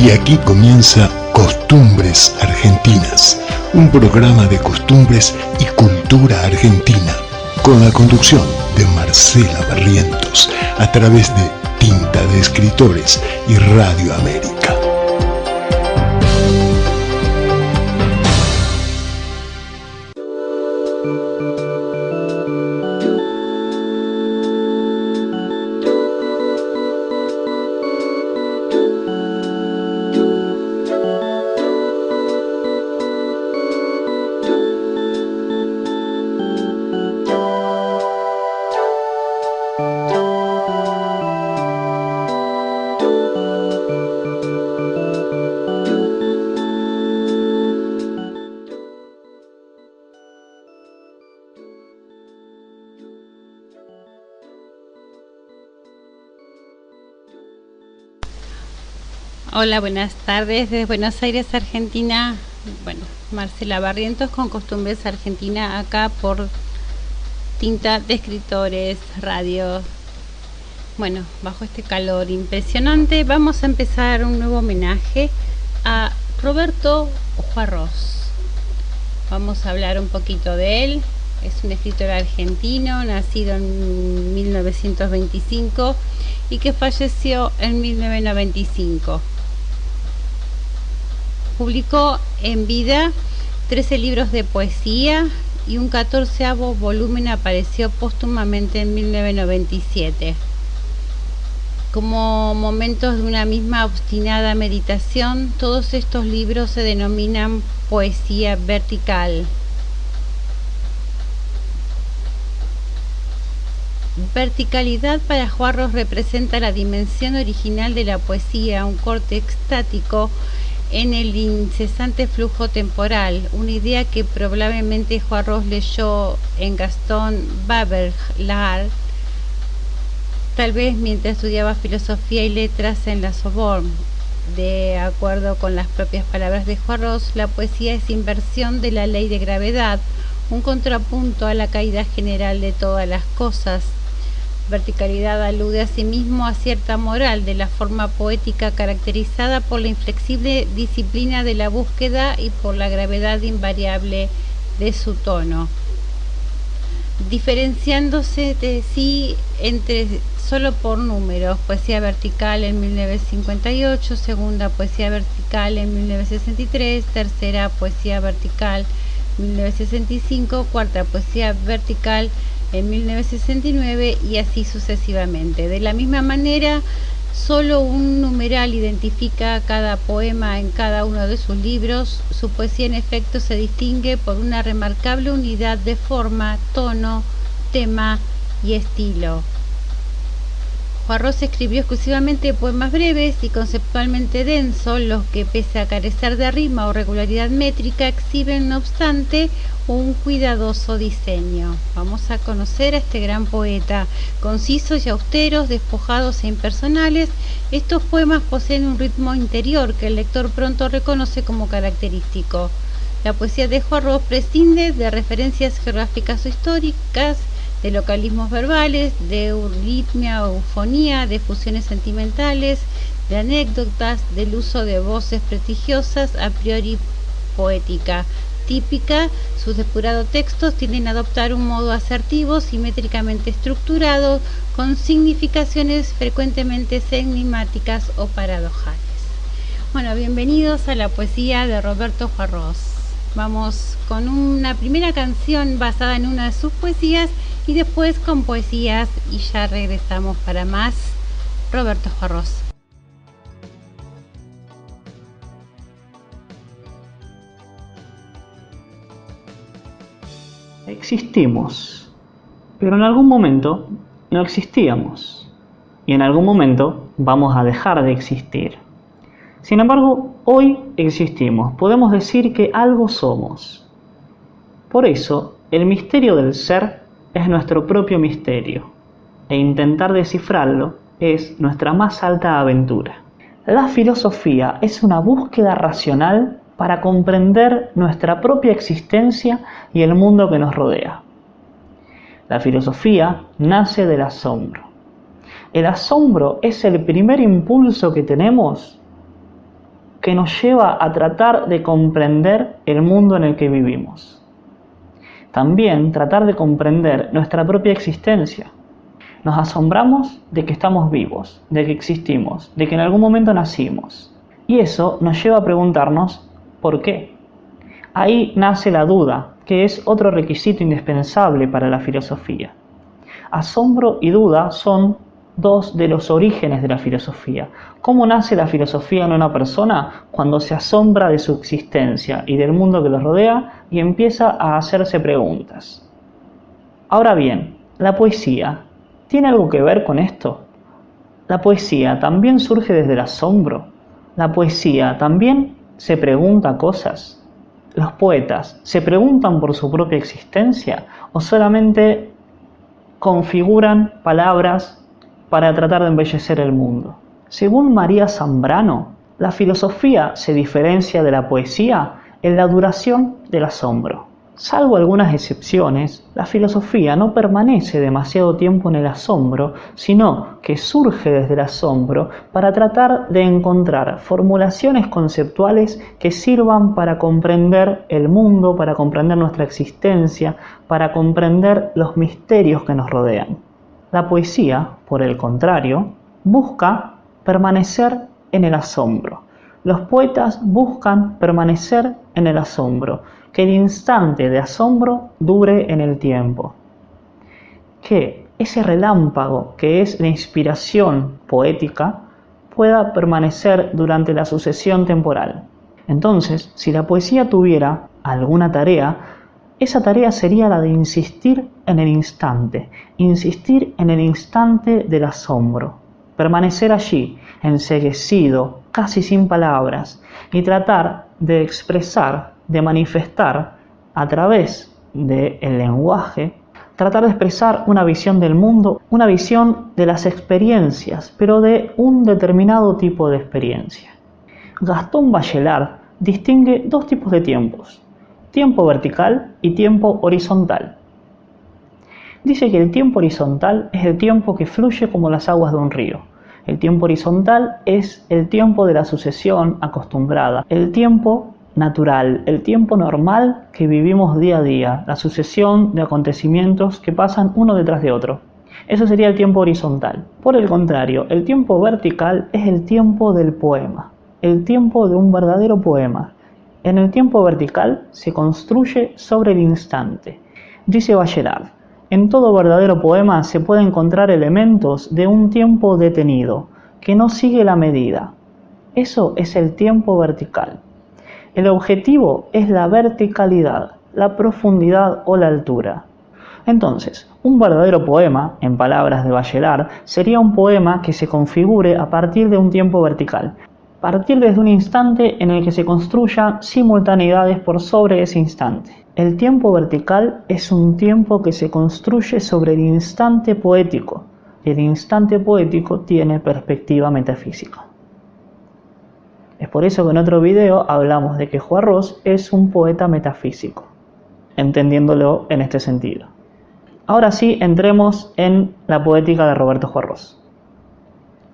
Y aquí comienza Costumbres Argentinas, un programa de costumbres y cultura argentina, con la conducción de Marcela Barrientos, a través de Tinta de Escritores y Radio América. Hola, buenas tardes desde Buenos Aires, Argentina. Bueno, Marcela Barrientos con Costumbres Argentina, acá por Tinta de Escritores Radio. Bueno, bajo este calor impresionante vamos a empezar un nuevo homenaje a Roberto Juarros. Vamos a hablar un poquito de él. Es un escritor argentino, nacido en 1925 y que falleció en 1995. Publicó en vida 13 libros de poesía y un 14º volumen apareció póstumamente en 1997. Como momentos de una misma obstinada meditación, todos estos libros se denominan poesía vertical. Verticalidad para Juarros representa la dimensión original de la poesía, un corte extático en el incesante flujo temporal, una idea que probablemente Juarros leyó en Gaston Baberlar, tal vez mientras estudiaba filosofía y letras en la Sorbonne. De acuerdo con las propias palabras de Juarros, la poesía es inversión de la ley de gravedad, un contrapunto a la caída general de todas las cosas. Verticalidad alude asimismo a cierta moral de la forma poética caracterizada por la inflexible disciplina de la búsqueda y por la gravedad invariable de su tono, diferenciándose de sí entre solo por números: poesía vertical en 1958, segunda poesía vertical en 1963, tercera poesía vertical en 1965, cuarta poesía vertical en 1969 y así sucesivamente. De la misma manera, solo un numeral identifica cada poema en cada uno de sus libros. Su poesía en efecto se distingue por una remarcable unidad de forma, tono, tema y estilo. Juarros escribió exclusivamente poemas breves y conceptualmente densos, los que, pese a carecer de rima o regularidad métrica, exhiben no obstante un cuidadoso diseño. Vamos a conocer a este gran poeta. Concisos y austeros, despojados e impersonales, estos poemas poseen un ritmo interior que el lector pronto reconoce como característico. La poesía de Juarros prescinde de referencias geográficas o históricas, de localismos verbales, de euritmia o eufonía, de fusiones sentimentales, de anécdotas, del uso de voces prestigiosas a priori poética típica. Sus depurados textos tienden a adoptar un modo asertivo, simétricamente estructurado, con significaciones frecuentemente enigmáticas o paradojales. Bueno, bienvenidos a la poesía de Roberto Juarros. Vamos con una primera canción basada en una de sus poesías y después con poesías y ya regresamos para más. Roberto Juarros. Existimos, pero en algún momento no existíamos y en algún momento vamos a dejar de existir. Sin embargo, hoy existimos, podemos decir que algo somos. Por eso, el misterio del ser es nuestro propio misterio, e intentar descifrarlo es nuestra más alta aventura. La filosofía es una búsqueda racional para comprender nuestra propia existencia y el mundo que nos rodea. La filosofía nace del asombro. El asombro es el primer impulso que tenemos que nos lleva a tratar de comprender el mundo en el que vivimos. También tratar de comprender nuestra propia existencia. Nos asombramos de que estamos vivos, de que existimos, de que en algún momento nacimos. Y eso nos lleva a preguntarnos ¿por qué? Ahí nace la duda, que es otro requisito indispensable para la filosofía. Asombro y duda son dos de los orígenes de la filosofía. ¿Cómo nace la filosofía en una persona? Cuando se asombra de su existencia y del mundo que los rodea y empieza a hacerse preguntas. Ahora bien, la poesía, ¿tiene algo que ver con esto? La poesía también surge desde el asombro. La poesía también se pregunta cosas. ¿Los poetas se preguntan por su propia existencia o solamente configuran palabras para tratar de embellecer el mundo? Según María Zambrano, la filosofía se diferencia de la poesía en la duración del asombro. Salvo algunas excepciones, la filosofía no permanece demasiado tiempo en el asombro, sino que surge desde el asombro para tratar de encontrar formulaciones conceptuales que sirvan para comprender el mundo, para comprender nuestra existencia, para comprender los misterios que nos rodean. La poesía, por el contrario, busca permanecer en el asombro. Los poetas buscan permanecer en el asombro, que el instante de asombro dure en el tiempo, que ese relámpago que es la inspiración poética pueda permanecer durante la sucesión temporal. Entonces, si la poesía tuviera alguna tarea, esa tarea sería la de insistir en el instante del asombro, permanecer allí, enceguecido, casi sin palabras, y tratar de expresar, de manifestar a través del lenguaje, tratar de expresar una visión del mundo, una visión de las experiencias, pero de un determinado tipo de experiencia. Gastón Bachelard distingue dos tipos de tiempos, tiempo vertical y tiempo horizontal. Dice que el tiempo horizontal es el tiempo que fluye como las aguas de un río. El tiempo horizontal es el tiempo de la sucesión acostumbrada, el tiempo natural, el tiempo normal que vivimos día a día, la sucesión de acontecimientos que pasan uno detrás de otro. Eso sería el tiempo horizontal. Por el contrario, el tiempo vertical es el tiempo del poema, el tiempo de un verdadero poema. En el tiempo vertical se construye sobre el instante. Dice Bachelard, en todo verdadero poema se pueden encontrar elementos de un tiempo detenido, que no sigue la medida. Eso es el tiempo vertical. El objetivo es la verticalidad, la profundidad o la altura. Entonces, un verdadero poema, en palabras de Bachelard, sería un poema que se configure a partir de un tiempo vertical, partir desde un instante en el que se construyan simultaneidades por sobre ese instante. El tiempo vertical es un tiempo que se construye sobre el instante poético, y el instante poético tiene perspectiva metafísica. Es por eso que en otro video hablamos de que Juarros es un poeta metafísico, entendiéndolo en este sentido. Ahora sí, entremos en la poética de Roberto Juarros.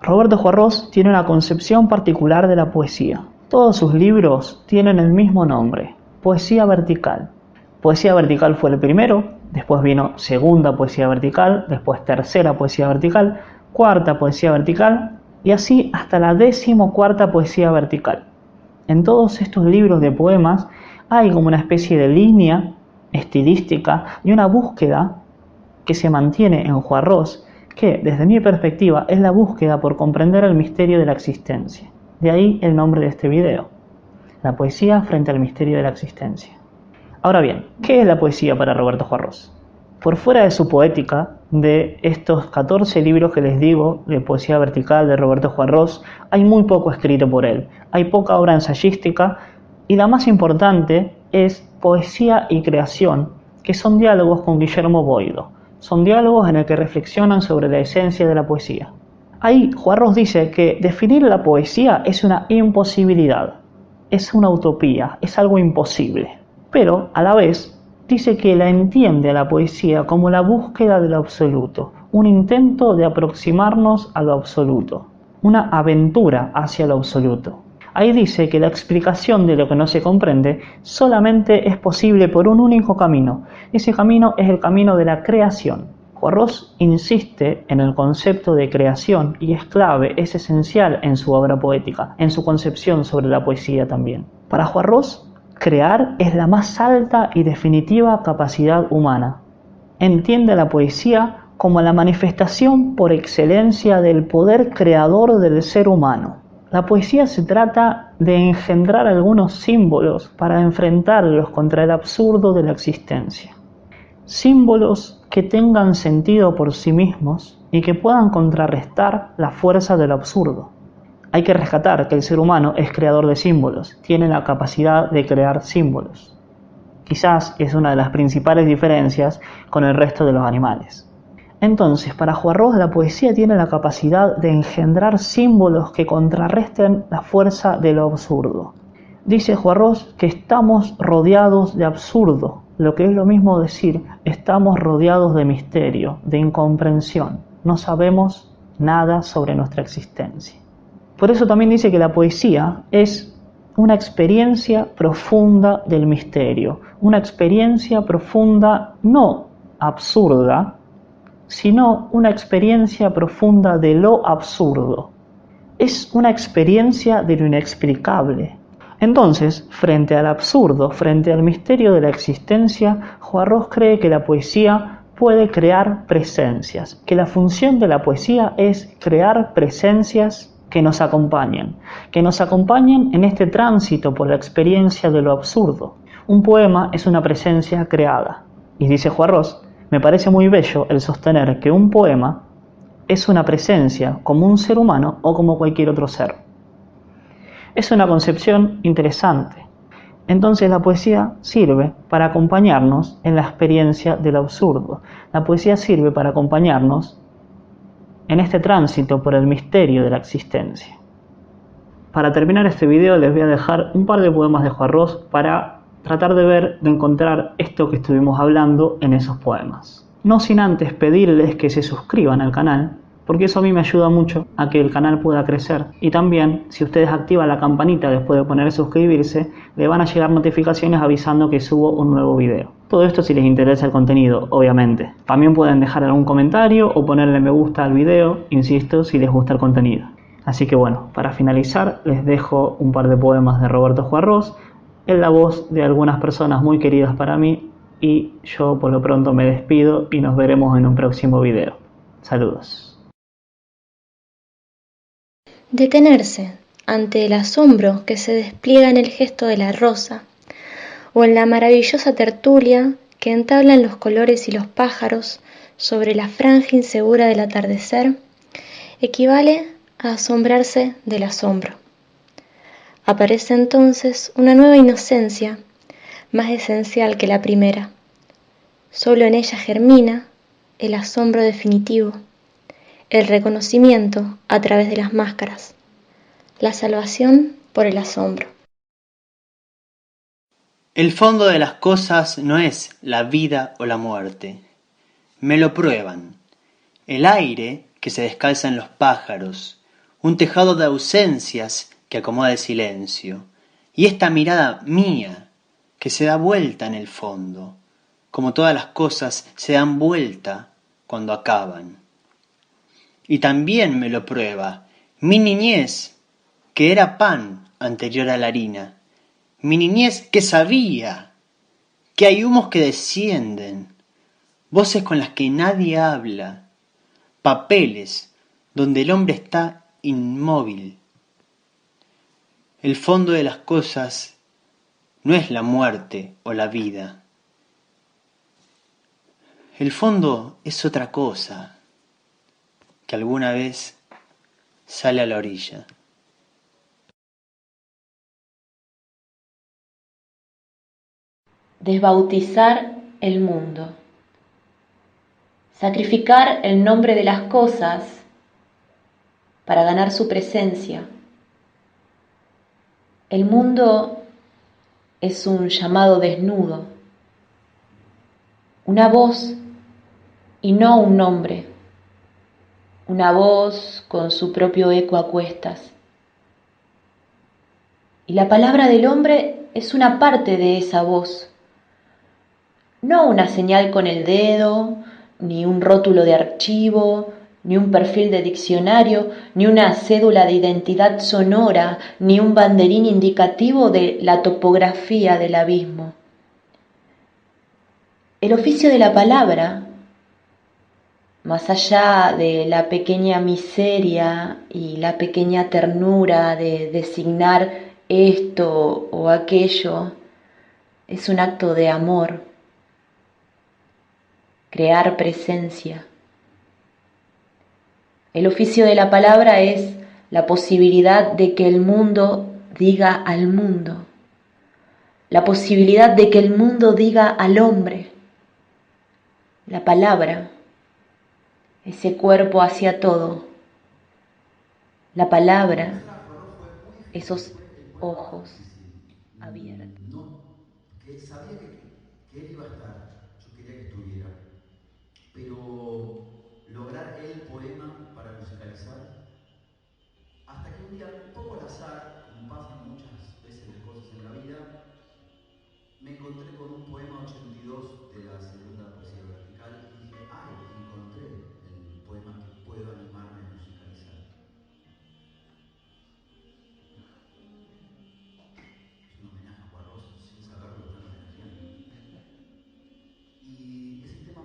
Roberto Juarros tiene una concepción particular de la poesía. Todos sus libros tienen el mismo nombre, Poesía Vertical. Poesía Vertical fue el primero, después vino segunda poesía vertical, después tercera poesía vertical, cuarta poesía vertical, y así hasta la 14ª poesía vertical. En todos estos libros de poemas hay como una especie de línea estilística y una búsqueda que se mantiene en Juarros, que desde mi perspectiva es la búsqueda por comprender el misterio de la existencia. De ahí el nombre de este video, la poesía frente al misterio de la existencia. Ahora bien, ¿qué es la poesía para Roberto Juarros? Por fuera de su poética, de estos 14 libros que les digo de poesía vertical de Roberto Juarros, hay muy poco escrito por él. Hay poca obra ensayística y la más importante es Poesía y Creación, que son diálogos con Guillermo Boido. Son diálogos en el que reflexionan sobre la esencia de la poesía. Ahí Juarros dice que definir la poesía es una imposibilidad, es una utopía, es algo imposible. Pero a la vez dice que la entiende a la poesía como la búsqueda de lo absoluto, un intento de aproximarnos a lo absoluto, una aventura hacia lo absoluto. Ahí dice que la explicación de lo que no se comprende solamente es posible por un único camino. Ese camino es el camino de la creación. Juarros insiste en el concepto de creación y es clave, es esencial en su obra poética, en su concepción sobre la poesía también. Para Juarros, crear es la más alta y definitiva capacidad humana. Entiende la poesía como la manifestación por excelencia del poder creador del ser humano. La poesía se trata de engendrar algunos símbolos para enfrentarlos contra el absurdo de la existencia. Símbolos que tengan sentido por sí mismos y que puedan contrarrestar la fuerza del absurdo. Hay que rescatar que el ser humano es creador de símbolos, tiene la capacidad de crear símbolos. Quizás es una de las principales diferencias con el resto de los animales. Entonces, para Juarros, la poesía tiene la capacidad de engendrar símbolos que contrarresten la fuerza de lo absurdo. Dice Juarros que estamos rodeados de absurdo, lo que es lo mismo decir, estamos rodeados de misterio, de incomprensión. No sabemos nada sobre nuestra existencia. Por eso también dice que la poesía es una experiencia profunda del misterio, una experiencia profunda no absurda, sino una experiencia profunda de lo absurdo. Es una experiencia de lo inexplicable. Entonces, frente al absurdo, frente al misterio de la existencia, Juarros cree que la poesía puede crear presencias, que la función de la poesía es crear presencias que nos acompañen en este tránsito por la experiencia de lo absurdo. Un poema es una presencia creada. Y dice Juarros, me parece muy bello el sostener que un poema es una presencia como un ser humano o como cualquier otro ser. Es una concepción interesante. Entonces la poesía sirve para acompañarnos en la experiencia del absurdo. La poesía sirve para acompañarnos en este tránsito por el misterio de la existencia. Para terminar este video les voy a dejar un par de poemas de Juarros para tratar de encontrar esto que estuvimos hablando en esos poemas. No sin antes pedirles que se suscriban al canal, porque eso a mí me ayuda mucho a que el canal pueda crecer. Y también, si ustedes activan la campanita después de poner suscribirse, le van a llegar notificaciones avisando que subo un nuevo video. Todo esto si les interesa el contenido, obviamente. También pueden dejar algún comentario o ponerle me gusta al video, insisto, si les gusta el contenido. Así que bueno, para finalizar les dejo un par de poemas de Roberto Juarros, en la voz de algunas personas muy queridas para mí, y yo por lo pronto me despido y nos veremos en un próximo video. Saludos. Detenerse ante el asombro que se despliega en el gesto de la rosa, o en la maravillosa tertulia que entablan los colores y los pájaros sobre la franja insegura del atardecer, equivale a asombrarse del asombro. Aparece entonces una nueva inocencia, más esencial que la primera. Solo en ella germina el asombro definitivo, el reconocimiento a través de las máscaras, la salvación por el asombro. El fondo de las cosas no es la vida o la muerte. Me lo prueban. El aire que se descalza en los pájaros, un tejado de ausencias que acomoda el silencio, y esta mirada mía que se da vuelta en el fondo, como todas las cosas se dan vuelta cuando acaban. Y también me lo prueba mi niñez, que era pan anterior a la harina, mi niñez que sabía que hay humos que descienden, voces con las que nadie habla, papeles donde el hombre está inmóvil. El fondo de las cosas no es la muerte o la vida. El fondo es otra cosa que alguna vez sale a la orilla. Desbautizar el mundo. Sacrificar el nombre de las cosas para ganar su presencia. El mundo es un llamado desnudo, una voz y no un nombre, una voz con su propio eco a cuestas. Y la palabra del hombre es una parte de esa voz. No una señal con el dedo, ni un rótulo de archivo, ni un perfil de diccionario, ni una cédula de identidad sonora, ni un banderín indicativo de la topografía del abismo. El oficio de la palabra, más allá de la pequeña miseria y la pequeña ternura de designar esto o aquello, es un acto de amor, crear presencia. El oficio de la palabra es la posibilidad de que el mundo diga al mundo, la posibilidad de que el mundo diga al hombre. La palabra, ese cuerpo hacia todo. La palabra, esos ojos abiertos. No, que sabía que él iba a estar, yo quería que estuviera, pero lograr el poema para musicalizar, hasta que un día, un poco al azar, como pasan muchas veces las cosas en la vida, me encontré con un poema 82 de la segunda poesía vertical y dije, ay, encontré el poema que puedo animarme a musicalizar. Es un homenaje a Juan Ross, sin saberlo lo están homenajeando. Y ese tema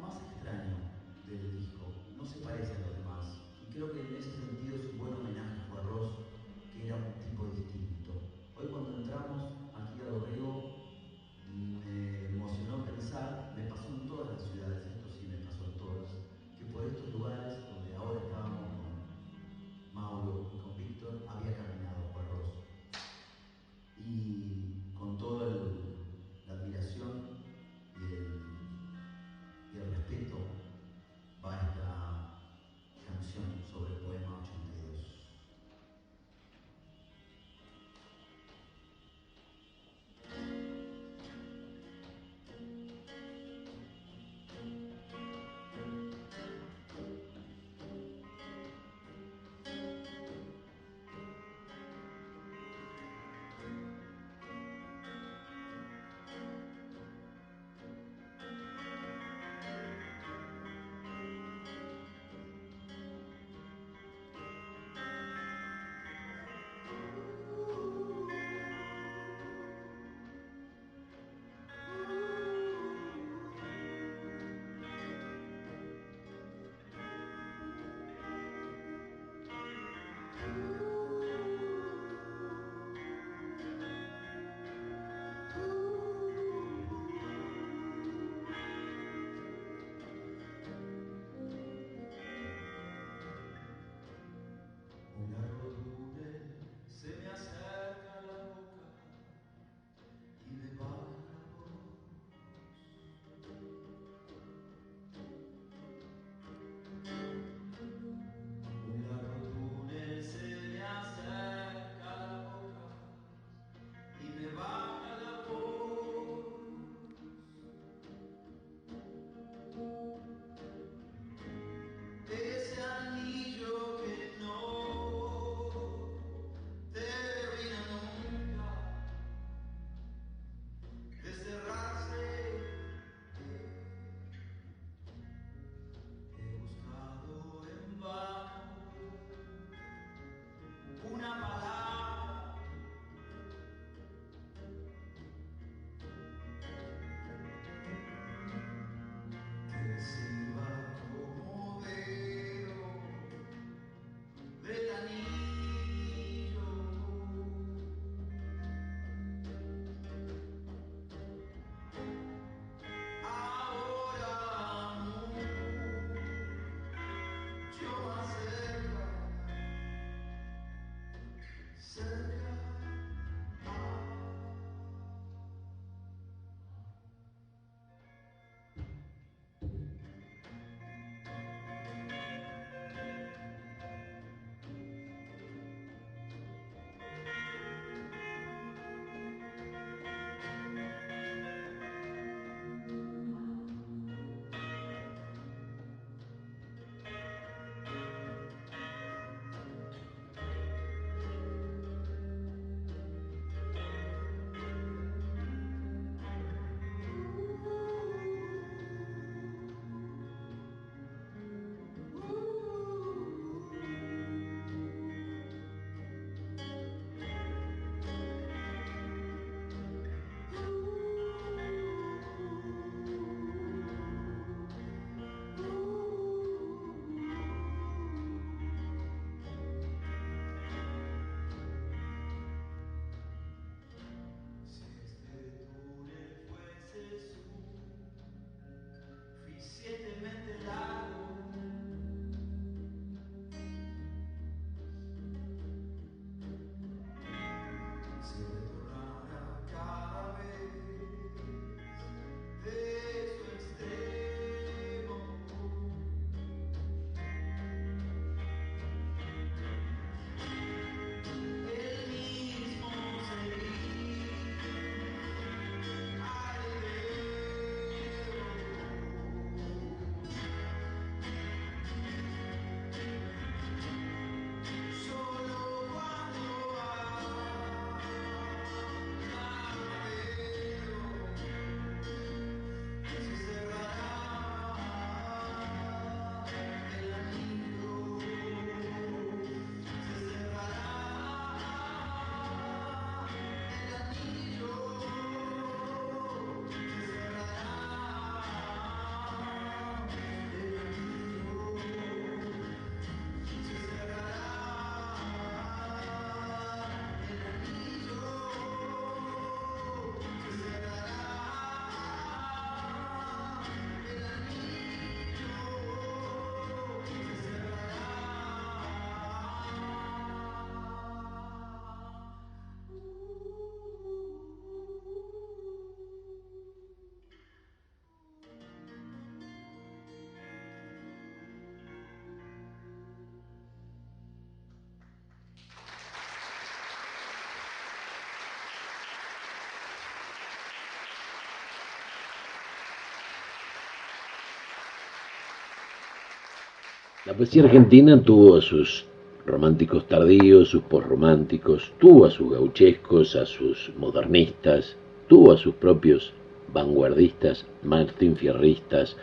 La poesía argentina tuvo a sus románticos tardíos, sus posrománticos, tuvo a sus gauchescos, a sus modernistas, tuvo a sus propios vanguardistas, martinfierristas,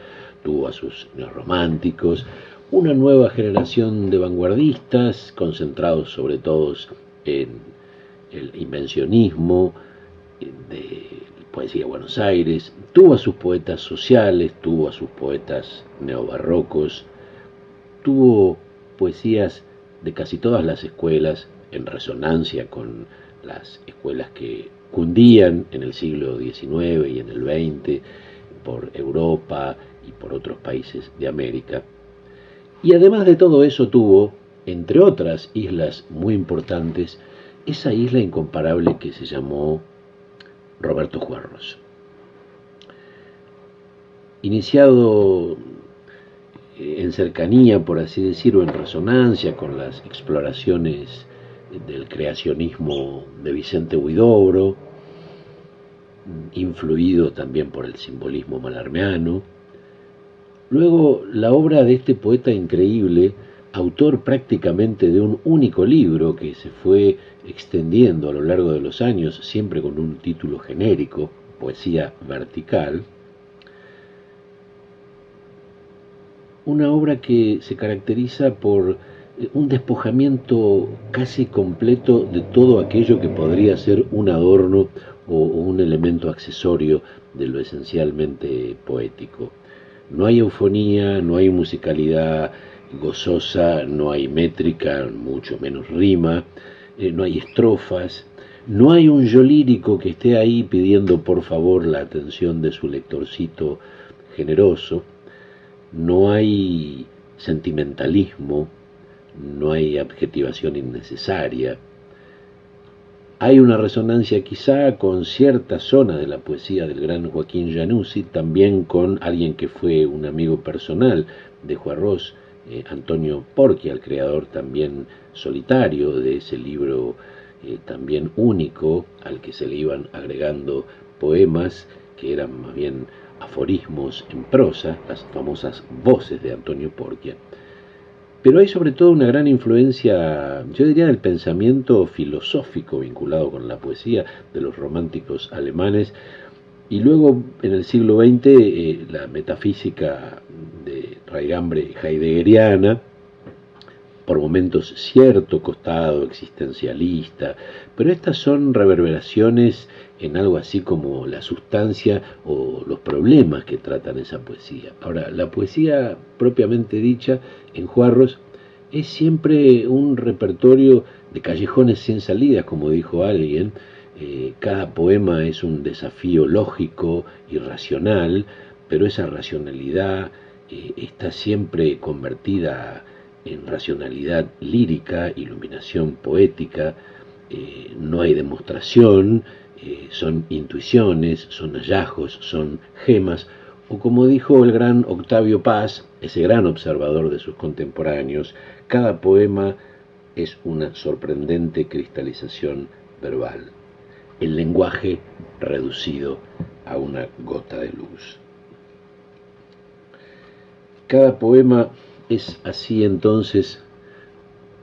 tuvo a sus neorrománticos, una nueva generación de vanguardistas concentrados sobre todo en el invencionismo de poesía de Buenos Aires, tuvo a sus poetas sociales, tuvo a sus poetas neobarrocos, tuvo poesías de casi todas las escuelas en resonancia con las escuelas que cundían en el siglo XIX y en el XX por Europa y por otros países de América. Y además de todo eso tuvo, entre otras islas muy importantes, esa isla incomparable que se llamó Roberto Juarros. Iniciado en cercanía, por así decirlo, en resonancia con las exploraciones del creacionismo de Vicente Huidobro, influido también por el simbolismo malarmeano. Luego, la obra de este poeta increíble, autor prácticamente de un único libro que se fue extendiendo a lo largo de los años, siempre con un título genérico, Poesía Vertical, una obra que se caracteriza por un despojamiento casi completo de todo aquello que podría ser un adorno o un elemento accesorio de lo esencialmente poético. No hay eufonía, no hay musicalidad gozosa, no hay métrica, mucho menos rima, no hay estrofas, no hay un yo lírico que esté ahí pidiendo por favor la atención de su lectorcito generoso. No hay sentimentalismo, no hay adjetivación innecesaria. Hay una resonancia quizá con ciertas zonas de la poesía del gran Joaquín Januzzi, también con alguien que fue un amigo personal de Juarros, Antonio Porquia, el creador también solitario de ese libro también único, al que se le iban agregando poemas que eran más bien aforismos en prosa, las famosas voces de Antonio Porquia. Pero hay sobre todo una gran influencia, yo diría, del pensamiento filosófico vinculado con la poesía de los románticos alemanes, y luego en el siglo XX la metafísica de raigambre heideggeriana, por momentos cierto costado existencialista, pero estas son reverberaciones en algo así como la sustancia o los problemas que tratan esa poesía. Ahora, la poesía propiamente dicha en Juarros es siempre un repertorio de callejones sin salidas, como dijo alguien. Cada poema es un desafío lógico y racional, pero esa racionalidad está siempre convertida en racionalidad lírica, iluminación poética. No hay demostración, son intuiciones, son hallazgos, son gemas, o como dijo el gran Octavio Paz, ese gran observador de sus contemporáneos, cada poema es una sorprendente cristalización verbal, el lenguaje reducido a una gota de luz. Cada poema es así entonces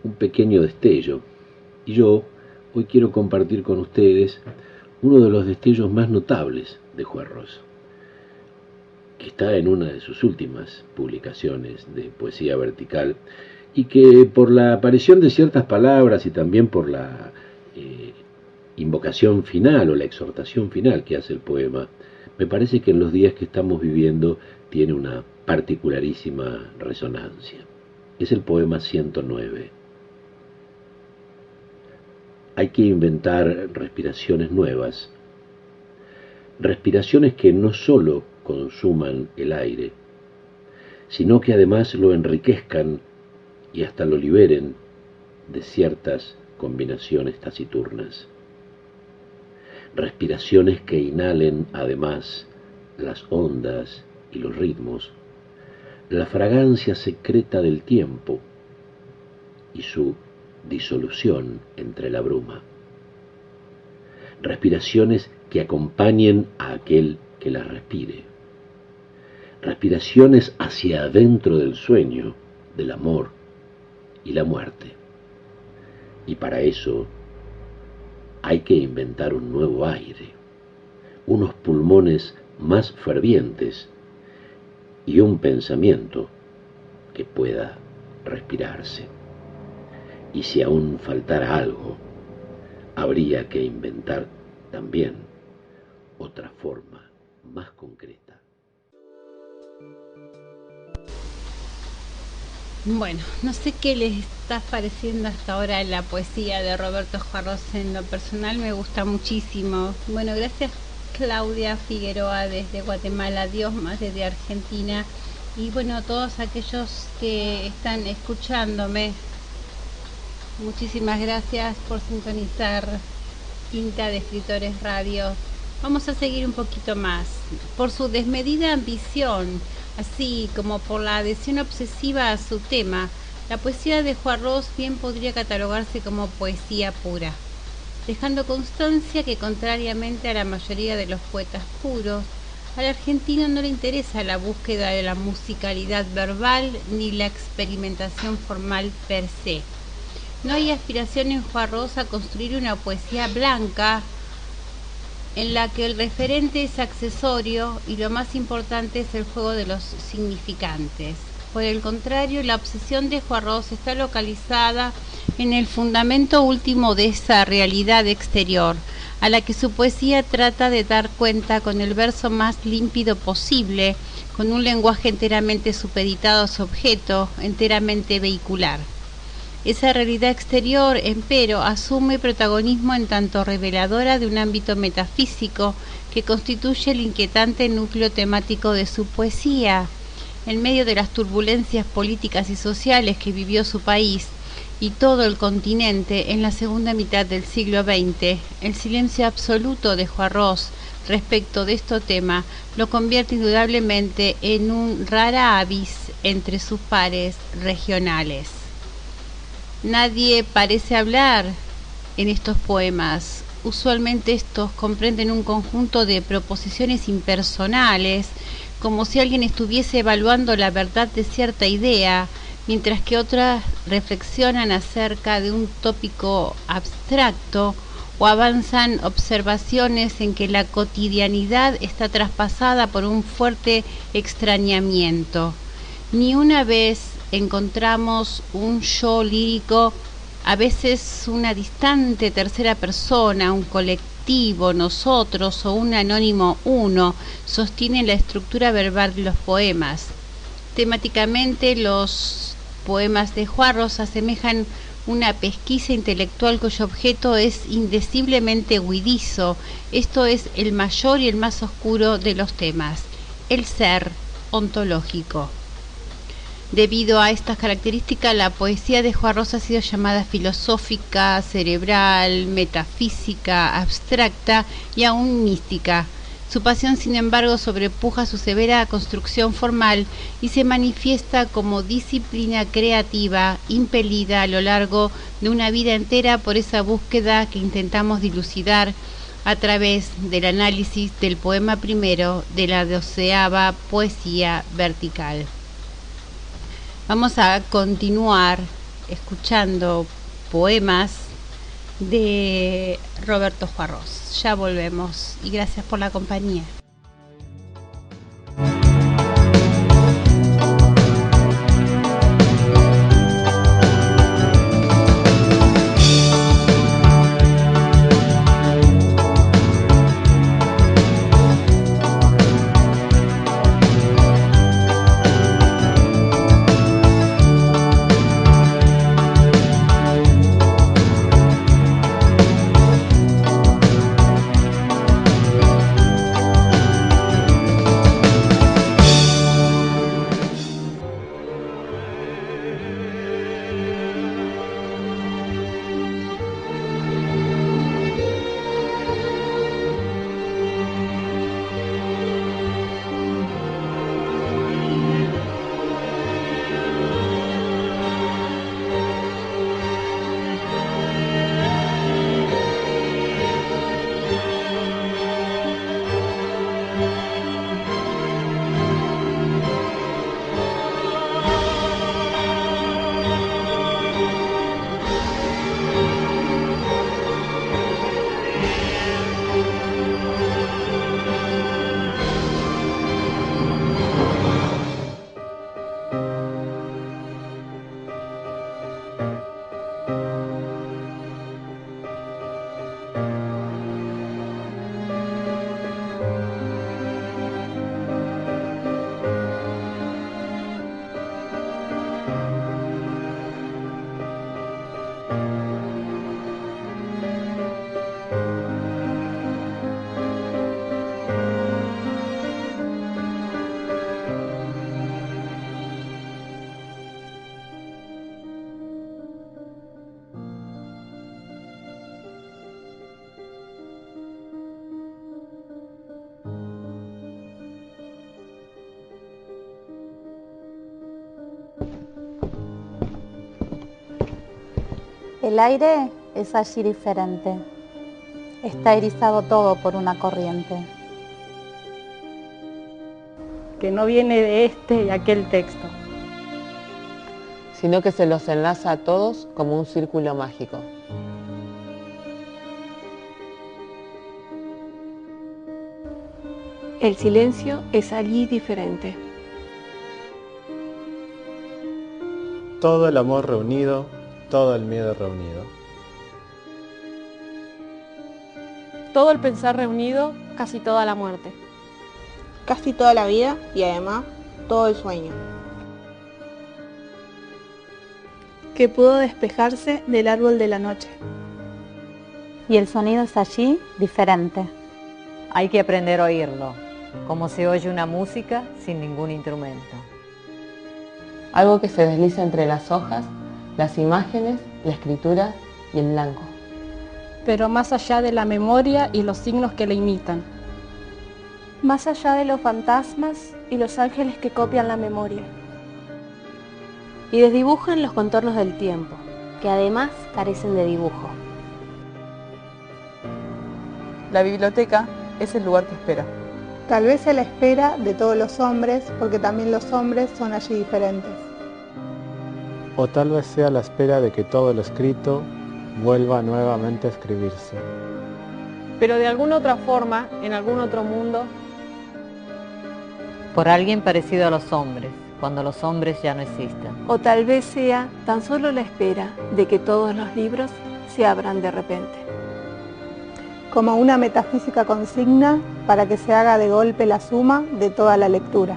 un pequeño destello, y yo hoy quiero compartir con ustedes uno de los destellos más notables de Juarros, que está en una de sus últimas publicaciones de poesía vertical, y que por la aparición de ciertas palabras y también por la invocación final o la exhortación final que hace el poema, me parece que en los días que estamos viviendo tiene una particularísima resonancia. Es el poema 109. Hay que inventar respiraciones nuevas, respiraciones que no solo consuman el aire, sino que además lo enriquezcan y hasta lo liberen de ciertas combinaciones taciturnas. Respiraciones que inhalen además las ondas y los ritmos, la fragancia secreta del tiempo y su disolución entre la bruma. Respiraciones que acompañen a aquel que las respire. Respiraciones hacia adentro del sueño, del amor y la muerte. Y para eso hay que inventar un nuevo aire, unos pulmones más fervientes y un pensamiento que pueda respirarse. Y si aún faltara algo, habría que inventar también otra forma más concreta. Bueno, no sé qué les está pareciendo hasta ahora la poesía de Roberto Juarros. En lo personal me gusta muchísimo. Bueno, gracias Claudia Figueroa desde Guatemala, Diosma desde Argentina, y bueno, todos aquellos que están escuchándome, muchísimas gracias por sintonizar Quinta de Escritores Radio. Vamos a seguir un poquito más. Por su desmedida ambición, así como por la adhesión obsesiva a su tema, la poesía de Juarros bien podría catalogarse como poesía pura, dejando constancia que, contrariamente a la mayoría de los poetas puros, al argentino no le interesa la búsqueda de la musicalidad verbal ni la experimentación formal per se. No hay aspiración en Juarros a construir una poesía blanca en la que el referente es accesorio y lo más importante es el juego de los significantes. Por el contrario, la obsesión de Juarros está localizada en el fundamento último de esa realidad exterior, a la que su poesía trata de dar cuenta con el verso más límpido posible, con un lenguaje enteramente supeditado a su objeto, enteramente vehicular. Esa realidad exterior, empero, asume protagonismo en tanto reveladora de un ámbito metafísico que constituye el inquietante núcleo temático de su poesía. En medio de las turbulencias políticas y sociales que vivió su país y todo el continente en la segunda mitad del siglo XX, el silencio absoluto de Juarros respecto de este tema lo convierte indudablemente en un rara avis entre sus pares regionales. Nadie parece hablar en estos poemas. Usualmente estos comprenden un conjunto de proposiciones impersonales, como si alguien estuviese evaluando la verdad de cierta idea, mientras que otras reflexionan acerca de un tópico abstracto o avanzan observaciones en que la cotidianidad está traspasada por un fuerte extrañamiento. Ni una vez encontramos un yo lírico, a veces una distante tercera persona, un colectivo, nosotros o un anónimo uno, sostienen la estructura verbal de los poemas. Temáticamente, los poemas de Juarros asemejan una pesquisa intelectual cuyo objeto es indeciblemente huidizo. Esto es el mayor y el más oscuro de los temas, el ser ontológico. Debido a estas características, la poesía de Juarros ha sido llamada filosófica, cerebral, metafísica, abstracta y aún mística. Su pasión, sin embargo, sobrepuja su severa construcción formal y se manifiesta como disciplina creativa, impelida a lo largo de una vida entera por esa búsqueda que intentamos dilucidar a través del análisis del poema primero de la 12ª poesía vertical. Vamos a continuar escuchando poemas de Roberto Juarros. Ya volvemos y gracias por la compañía. El aire es allí diferente. Está erizado todo por una corriente. Que no viene de este y aquel texto, sino que se los enlaza a todos como un círculo mágico. El silencio es allí diferente. Todo el amor reunido, todo el miedo reunido. Todo el pensar reunido, casi toda la muerte. Casi toda la vida y además todo el sueño. Que pudo despejarse del árbol de la noche. Y el sonido es allí diferente. Hay que aprender a oírlo, como se oye una música sin ningún instrumento. Algo que se desliza entre las hojas, las imágenes, la escritura y el blanco. Pero más allá de la memoria y los signos que la imitan. Más allá de los fantasmas y los ángeles que copian la memoria. Y desdibujan los contornos del tiempo, que además carecen de dibujo. La biblioteca es el lugar que espera. Tal vez sea la espera de todos los hombres, porque también los hombres son allí diferentes. O tal vez sea la espera de que todo lo escrito vuelva nuevamente a escribirse. Pero de alguna otra forma, en algún otro mundo. Por alguien parecido a los hombres, cuando los hombres ya no existen. O tal vez sea tan solo la espera de que todos los libros se abran de repente. Como una metafísica consigna para que se haga de golpe la suma de toda la lectura.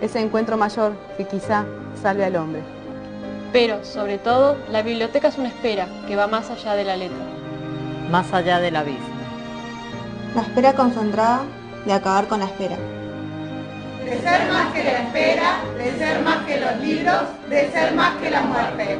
Ese encuentro mayor que quizá salve al hombre. Pero, sobre todo, la biblioteca es una espera que va más allá de la letra. Más allá del abismo. La espera concentrada de acabar con la espera. De ser más que la espera, de ser más que los libros, de ser más que la muerte.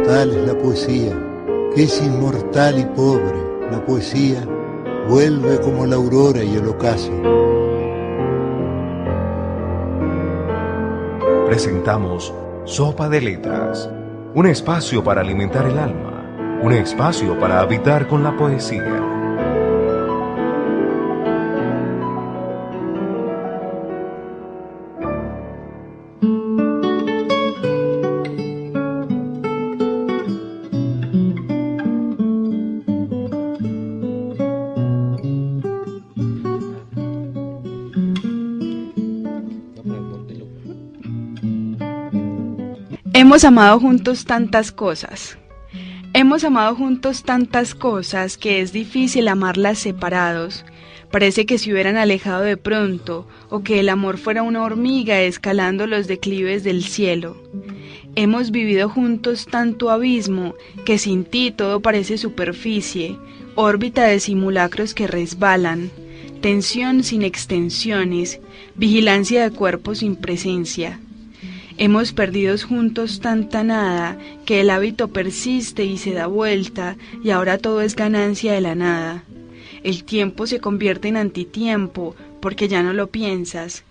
Tal es la poesía, que es inmortal y pobre. La poesía vuelve como la aurora y el ocaso. Presentamos Sopa de Letras, un espacio para alimentar el alma, un espacio para habitar con la poesía. Hemos amado juntos tantas cosas. Hemos amado juntos tantas cosas que es difícil amarlas separados. Parece que se hubieran alejado de pronto, o que el amor fuera una hormiga escalando los declives del cielo. Hemos vivido juntos tanto abismo que sin ti todo parece superficie, órbita de simulacros que resbalan, tensión sin extensiones, vigilancia de cuerpos sin presencia. Hemos perdido juntos tanta nada que el hábito persiste y se da vuelta y ahora todo es ganancia de la nada. El tiempo se convierte en antitiempo porque ya no lo piensas.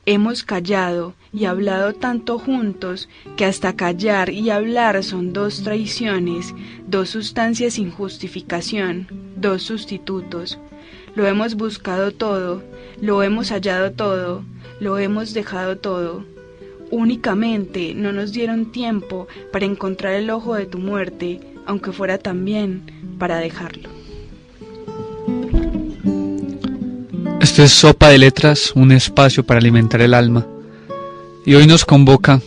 Hemos callado y hablado tanto juntos que hasta callar y hablar son dos traiciones, dos sustancias sin justificación, dos sustitutos. Lo hemos buscado todo, lo hemos hallado todo, lo hemos dejado todo. Únicamente no nos dieron tiempo para encontrar el ojo de tu muerte, aunque fuera también para dejarlo. Esto es Sopa de Letras, un espacio para alimentar el alma. Y hoy nos convoca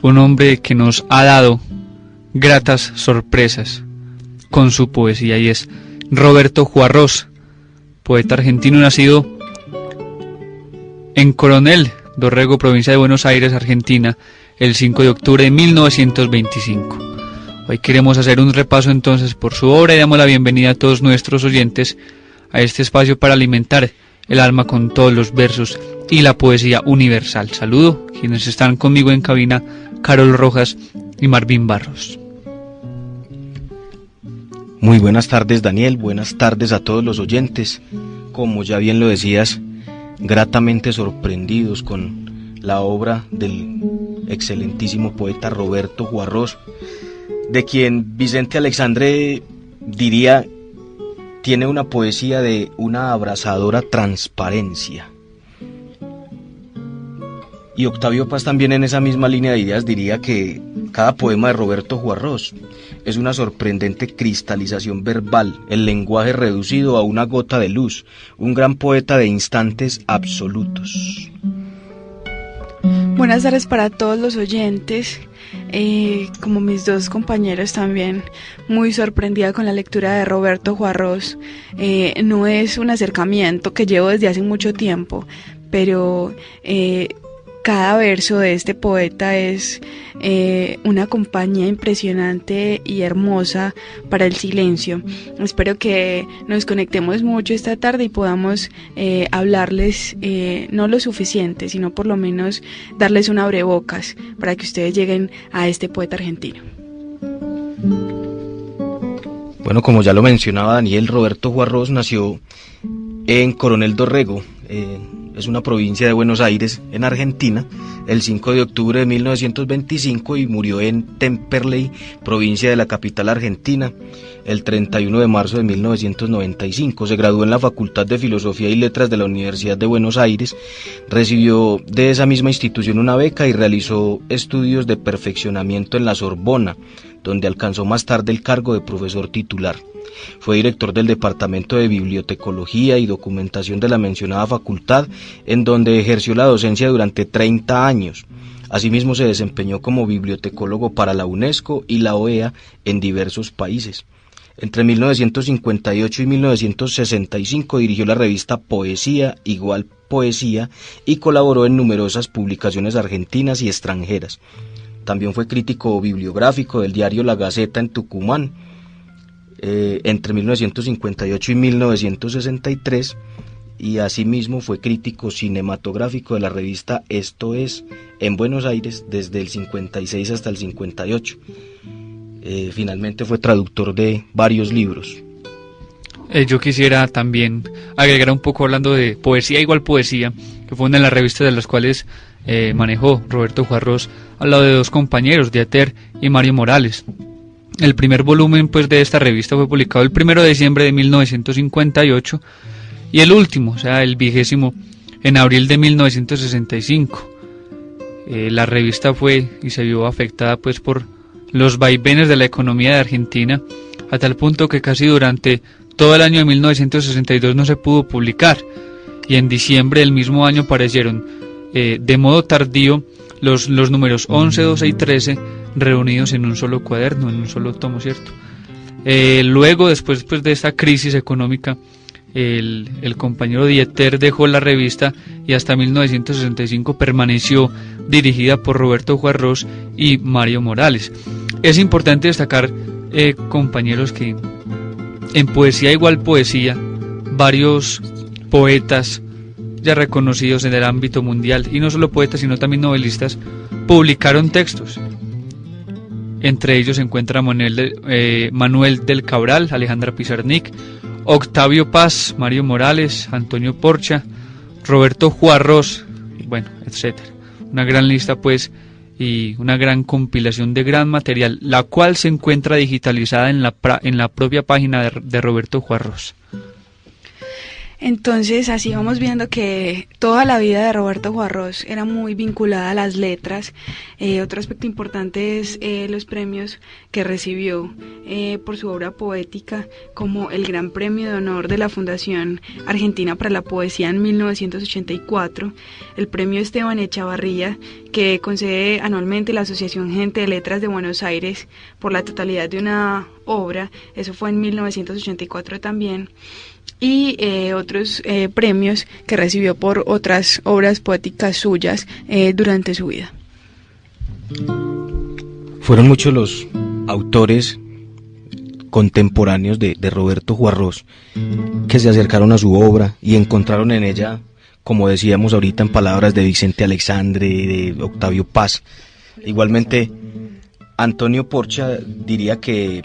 un hombre que nos ha dado gratas sorpresas con su poesía, y es Roberto Juarros, poeta argentino nacido en Coronel Dorrego, provincia de Buenos Aires, Argentina, el 5 de octubre de 1925. Hoy queremos hacer un repaso entonces por su obra y damos la bienvenida a todos nuestros oyentes a este espacio para alimentar el alma con todos los versos y la poesía universal. Saludo quienes están conmigo en cabina, Carol Rojas y Marvin Barros. Muy buenas tardes, Daniel, buenas tardes a todos los oyentes. Como ya bien lo decías, gratamente sorprendidos con la obra del excelentísimo poeta Roberto Juarrós, de quien Vicente Alexandre diría tiene una poesía de una abrasadora transparencia. Y Octavio Paz también en esa misma línea de ideas diría que cada poema de Roberto Juarrós es una sorprendente cristalización verbal, el lenguaje reducido a una gota de luz, un gran poeta de instantes absolutos. Buenas tardes para todos los oyentes. Como mis dos compañeros también, muy sorprendida con la lectura de Roberto Juarrós. No es un acercamiento que llevo desde hace mucho tiempo, pero cada verso de este poeta es una compañía impresionante y hermosa para el silencio. Espero que nos conectemos mucho esta tarde y podamos hablarles no lo suficiente, sino por lo menos darles un abrebocas para que ustedes lleguen a este poeta argentino. Bueno, como ya lo mencionaba Daniel, Roberto Juarrós nació en Coronel Dorrego, es una provincia de Buenos Aires, en Argentina, el 5 de octubre de 1925 y murió en Temperley, provincia de la capital argentina, el 31 de marzo de 1995. Se graduó en la Facultad de Filosofía y Letras de la Universidad de Buenos Aires, recibió de esa misma institución una beca y realizó estudios de perfeccionamiento en la Sorbona, donde alcanzó más tarde el cargo de profesor titular. Fue director del Departamento de Bibliotecología y Documentación de la mencionada facultad, en donde ejerció la docencia durante 30 años. Asimismo se desempeñó como bibliotecólogo para la UNESCO y la OEA en diversos países. Entre 1958 y 1965 dirigió la revista Poesía, Igual Poesía, y colaboró en numerosas publicaciones argentinas y extranjeras. También fue crítico bibliográfico del diario La Gaceta en Tucumán, entre 1958 y 1963, y asimismo fue crítico cinematográfico de la revista Esto Es en Buenos Aires desde el 56 hasta el 58. Finalmente fue traductor de varios libros. Yo quisiera también agregar un poco hablando de Poesía Igual Poesía, que fue una de las revistas de las cuales manejó Roberto Juarrós, al lado de dos compañeros, Dieter y Mario Morales. El primer volumen pues de esta revista fue publicado el 1 de diciembre de 1958 y el último, o sea el 20º, en abril de 1965. La revista fue y se vio afectada pues por los vaivenes de la economía de Argentina, a tal punto que casi durante todo el año de 1962 no se pudo publicar, y en diciembre del mismo año aparecieron de modo tardío los números 11, 12 y 13 reunidos en un solo cuaderno, en un solo tomo, ¿cierto? Luego, después de esta crisis económica, el compañero Dieter dejó la revista y hasta 1965 permaneció dirigida por Roberto Juarrós y Mario Morales. Es importante destacar, compañeros, que en Poesía Igual Poesía, varios poetas ya reconocidos en el ámbito mundial, y no solo poetas sino también novelistas, publicaron textos. Entre ellos se encuentra Manuel del Cabral, Alejandra Pizarnik, Octavio Paz, Mario Morales, Antonio Porcha, Roberto Juarrós, bueno, etcétera. Una gran lista pues, y una gran compilación de gran material, la cual se encuentra digitalizada en la propia página de Roberto Juarrós. Entonces así vamos viendo que toda la vida de Roberto Juarrós era muy vinculada a las letras. Otro aspecto importante es los premios que recibió por su obra poética, como el Gran Premio de Honor de la Fundación Argentina para la Poesía en 1984, el Premio Esteban Echavarría, que concede anualmente la Asociación Gente de Letras de Buenos Aires por la totalidad de una obra, eso fue en 1984 también, y otros premios que recibió por otras obras poéticas suyas durante su vida. Fueron muchos los autores contemporáneos de Roberto Juarrós que se acercaron a su obra y encontraron en ella, como decíamos ahorita en palabras de Vicente Alexandre, de Octavio Paz. Igualmente, Antonio Porcia diría que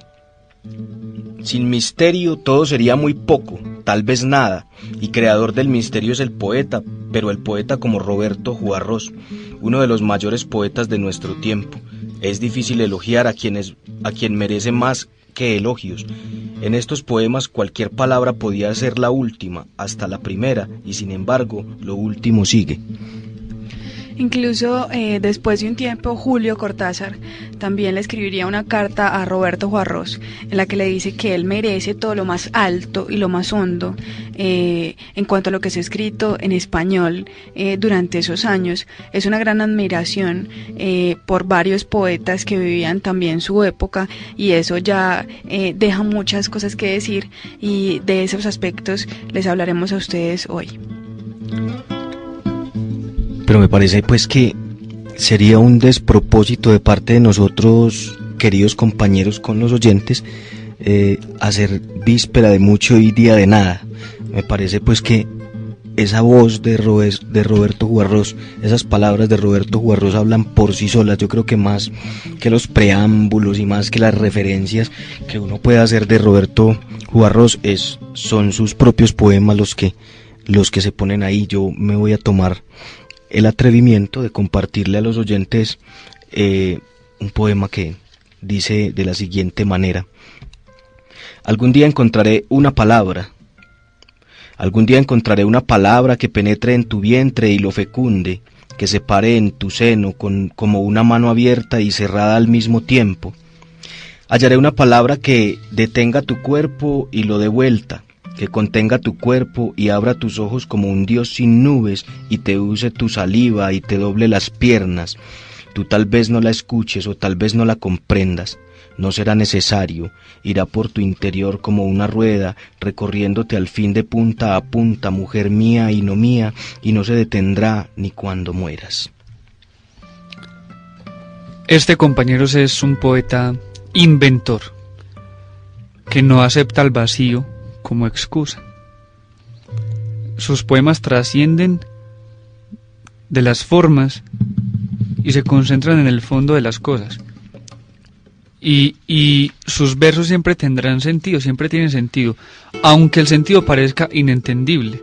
sin misterio todo sería muy poco, tal vez nada, y creador del misterio es el poeta, pero el poeta como Roberto Juarrós, uno de los mayores poetas de nuestro tiempo. Es difícil elogiar a quien merece más que elogios. En estos poemas cualquier palabra podía ser la última, hasta la primera, y sin embargo lo último sigue. Incluso después de un tiempo, Julio Cortázar también le escribiría una carta a Roberto Juarrós en la que le dice que él merece todo lo más alto y lo más hondo en cuanto a lo que se ha escrito en español durante esos años. Es una gran admiración por varios poetas que vivían también su época, y eso ya deja muchas cosas que decir, y de esos aspectos les hablaremos a ustedes hoy. Pero me parece pues que sería un despropósito de parte de nosotros, queridos compañeros, con los oyentes, hacer víspera de mucho y día de nada. Me parece pues que esa voz de Roberto Juarrós, esas palabras de Roberto Juarrós hablan por sí solas. Yo creo que más que los preámbulos y más que las referencias que uno puede hacer de Roberto Juarrós son sus propios poemas los que se ponen ahí. Yo me voy a tomar el atrevimiento de compartirle a los oyentes un poema que dice de la siguiente manera: algún día encontraré una palabra que penetre en tu vientre y lo fecunde, que se pare en tu seno como una mano abierta y cerrada al mismo tiempo. Hallaré una palabra que detenga tu cuerpo y lo dé vuelta, que contenga tu cuerpo y abra tus ojos como un dios sin nubes, y te use tu saliva y te doble las piernas. Tú tal vez no la escuches o tal vez no la comprendas. No será necesario, irá por tu interior como una rueda, recorriéndote al fin de punta a punta, mujer mía y no se detendrá ni cuando mueras. Este, compañeros, es un poeta inventor que no acepta el vacío como excusa. Sus poemas trascienden de las formas y se concentran en el fondo de las cosas. Y sus versos siempre tendrán sentido, siempre tienen sentido, aunque el sentido parezca inentendible.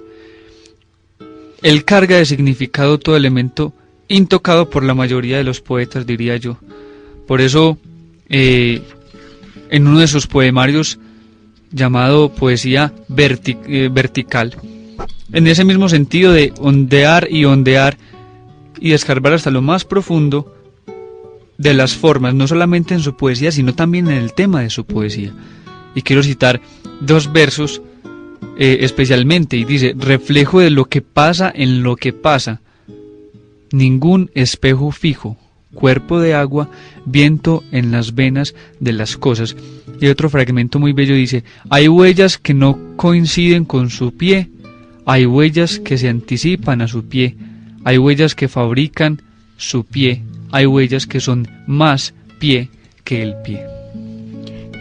Él carga de significado todo elemento intocado por la mayoría de los poetas, diría yo. Por eso, en uno de sus poemarios llamado Poesía Vertical, en ese mismo sentido de ondear y escarbar hasta lo más profundo de las formas, no solamente en su poesía, sino también en el tema de su poesía. Y quiero citar dos versos especialmente, y dice: reflejo de lo que pasa en lo que pasa, ningún espejo fijo, cuerpo de agua, viento en las venas de las cosas. Y otro fragmento muy bello dice: hay huellas que no coinciden con su pie, hay huellas que se anticipan a su pie, hay huellas que fabrican su pie, hay huellas que son más pie que el pie.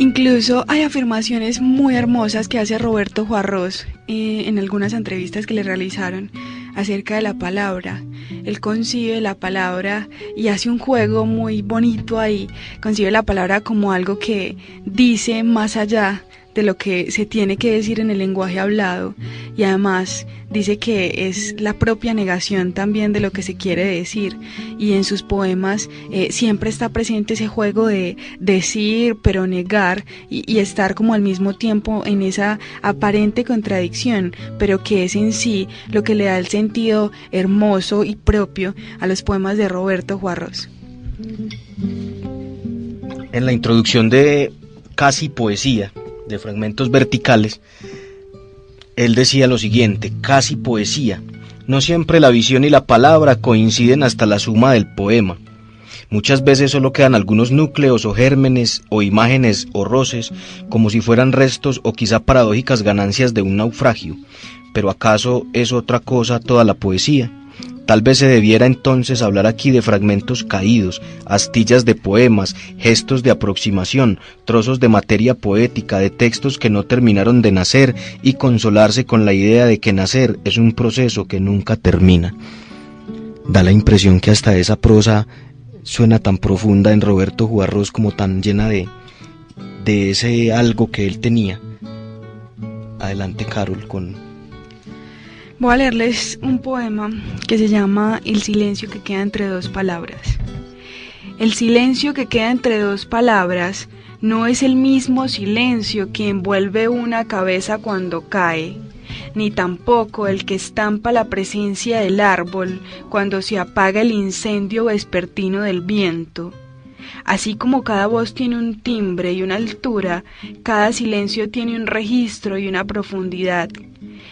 Incluso hay afirmaciones muy hermosas que hace Roberto Juarrós en algunas entrevistas que le realizaron acerca de la palabra. Él concibe la palabra y hace un juego muy bonito ahí. Concibe la palabra como algo que dice más allá de lo que se tiene que decir en el lenguaje hablado, y además dice que es la propia negación también de lo que se quiere decir, y en sus poemas siempre está presente ese juego de decir pero negar y estar como al mismo tiempo en esa aparente contradicción, pero que es en sí lo que le da el sentido hermoso y propio a los poemas de Roberto Juarrós. En la introducción de Casi Poesía, de Fragmentos Verticales, él decía lo siguiente: casi poesía. No siempre la visión y la palabra coinciden hasta la suma del poema. Muchas veces solo quedan algunos núcleos o gérmenes o imágenes o roces, como si fueran restos o quizá paradójicas ganancias de un naufragio. Pero ¿acaso es otra cosa toda la poesía? Tal vez se debiera entonces hablar aquí de fragmentos caídos, astillas de poemas, gestos de aproximación, trozos de materia poética, de textos que no terminaron de nacer, y consolarse con la idea de que nacer es un proceso que nunca termina. Da la impresión que hasta esa prosa suena tan profunda en Roberto Juarros, como tan llena de ese algo que él tenía. Adelante, Carol, Voy a leerles un poema que se llama El silencio que queda entre dos palabras. El silencio que queda entre dos palabras no es el mismo silencio que envuelve una cabeza cuando cae, ni tampoco el que estampa la presencia del árbol cuando se apaga el incendio vespertino del viento. Así como cada voz tiene un timbre y una altura, cada silencio tiene un registro y una profundidad.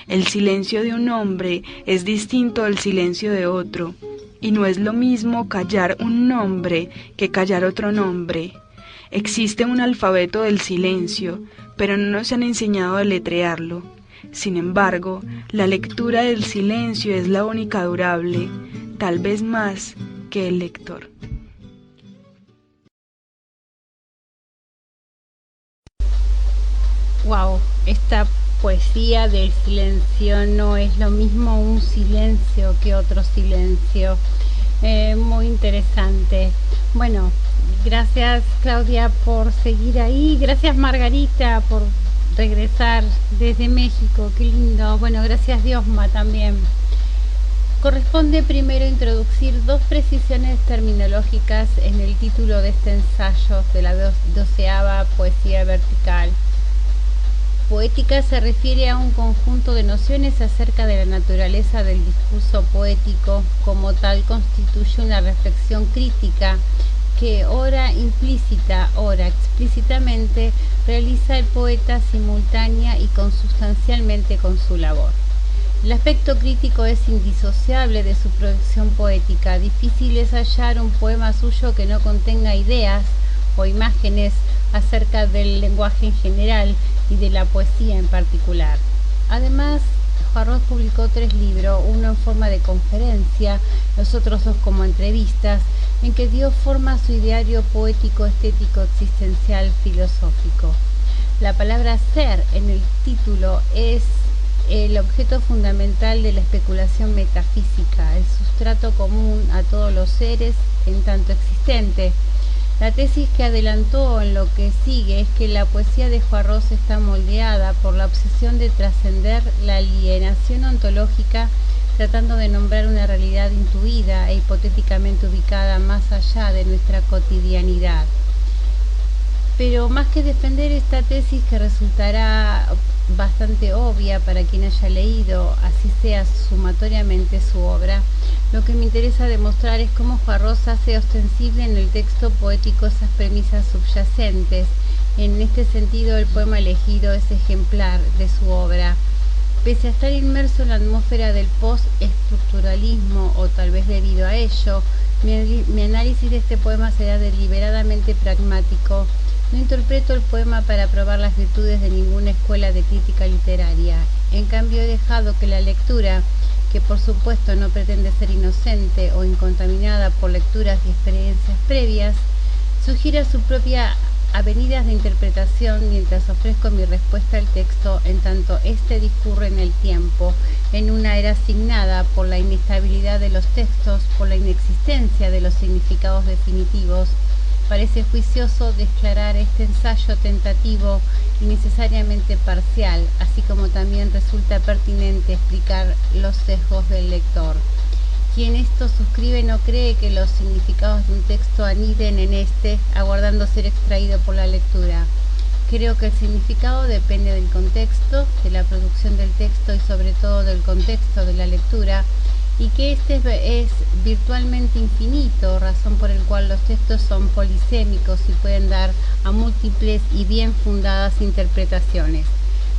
El silencio de un hombre es distinto al silencio de otro, y no es lo mismo callar un nombre que callar otro nombre. Existe un alfabeto del silencio, pero no nos han enseñado a deletrearlo. Sin embargo, la lectura del silencio es la única durable, tal vez más que el lector. Wow, esta poesía del silencio no es lo mismo un silencio que otro silencio. Muy interesante. Bueno, gracias Claudia por seguir ahí, gracias Margarita por regresar desde México, qué lindo. Bueno, gracias Diosma también. Corresponde primero introducir dos precisiones terminológicas en el título de este ensayo de la 12ª poesía vertical. Poética se refiere a un conjunto de nociones acerca de la naturaleza del discurso poético, como tal constituye una reflexión crítica que ora implícita, ora explícitamente realiza el poeta simultánea y consustancialmente con su labor. El aspecto crítico es indisociable de su producción poética. Difícil es hallar un poema suyo que no contenga ideas o imágenes acerca del lenguaje en general y de la poesía en particular. Además, Juarros publicó 3 libros, uno en forma de conferencia, los otros 2 como entrevistas, en que dio forma a su ideario poético, estético, existencial, filosófico. La palabra ser en el título es el objeto fundamental de la especulación metafísica, el sustrato común a todos los seres en tanto existente. La tesis que adelantó en lo que sigue es que la poesía de Juarros está moldeada por la obsesión de trascender la alienación ontológica, tratando de nombrar una realidad intuida e hipotéticamente ubicada más allá de nuestra cotidianidad. Pero más que defender esta tesis, que resultará bastante obvia para quien haya leído, así sea sumatoriamente, su obra, lo que me interesa demostrar es cómo Juarros hace ostensible en el texto poético esas premisas subyacentes. En este sentido, el poema elegido es ejemplar de su obra. Pese a estar inmerso en la atmósfera del post-estructuralismo, o tal vez debido a ello, mi análisis de este poema será deliberadamente pragmático. No interpreto el poema para probar las virtudes de ninguna escuela de crítica literaria. En cambio, he dejado que la lectura, que por supuesto no pretende ser inocente o incontaminada por lecturas y experiencias previas, sugiera su propia avenidas de interpretación mientras ofrezco mi respuesta al texto, en tanto éste discurre en el tiempo, en una era asignada por la inestabilidad de los textos, por la inexistencia de los significados definitivos. Parece juicioso declarar este ensayo tentativo y necesariamente parcial, así como también resulta pertinente explicar los sesgos del lector. Quien esto suscribe no cree que los significados de un texto aniden en este, aguardando ser extraído por la lectura. Creo que el significado depende del contexto, de la producción del texto y sobre todo del contexto de la lectura, y que este es virtualmente infinito, razón por el cual los textos son polisémicos y pueden dar a múltiples y bien fundadas interpretaciones.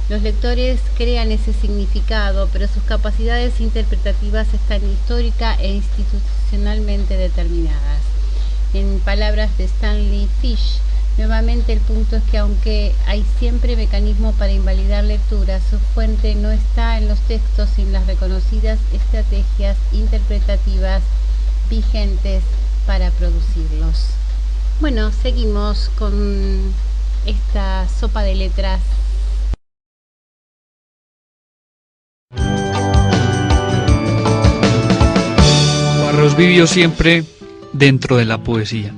Los lectores crean ese significado, pero sus capacidades interpretativas están histórica e institucionalmente determinadas. En palabras de Stanley Fish, Nuevamente el punto es que aunque hay siempre mecanismos para invalidar lecturas, su fuente no está en los textos sin las reconocidas estrategias interpretativas vigentes para producirlos. Bueno, seguimos con esta sopa de letras. Juarros vivió siempre dentro de la poesía,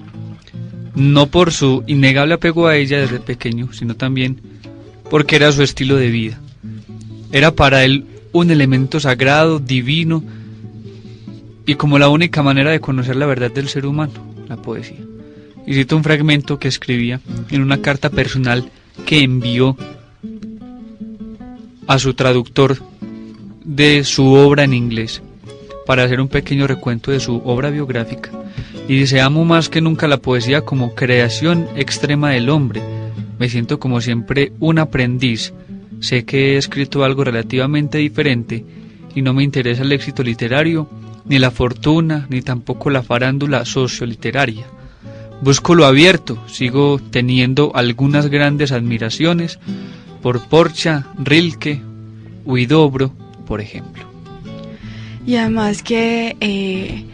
no por su innegable apego a ella desde pequeño, sino también porque era su estilo de vida. Era para él un elemento sagrado, divino, y como la única manera de conocer la verdad del ser humano, la poesía. Y cito un fragmento que escribía en una carta personal que envió a su traductor de su obra en inglés, para hacer un pequeño recuento de su obra biográfica. Y dice: amo más que nunca la poesía como creación extrema del hombre. Me siento como siempre un aprendiz. Sé que he escrito algo relativamente diferente y no me interesa el éxito literario, ni la fortuna, ni tampoco la farándula socioliteraria. Busco lo abierto, sigo teniendo algunas grandes admiraciones por Porcia, Rilke, Huidobro, por ejemplo. Y además que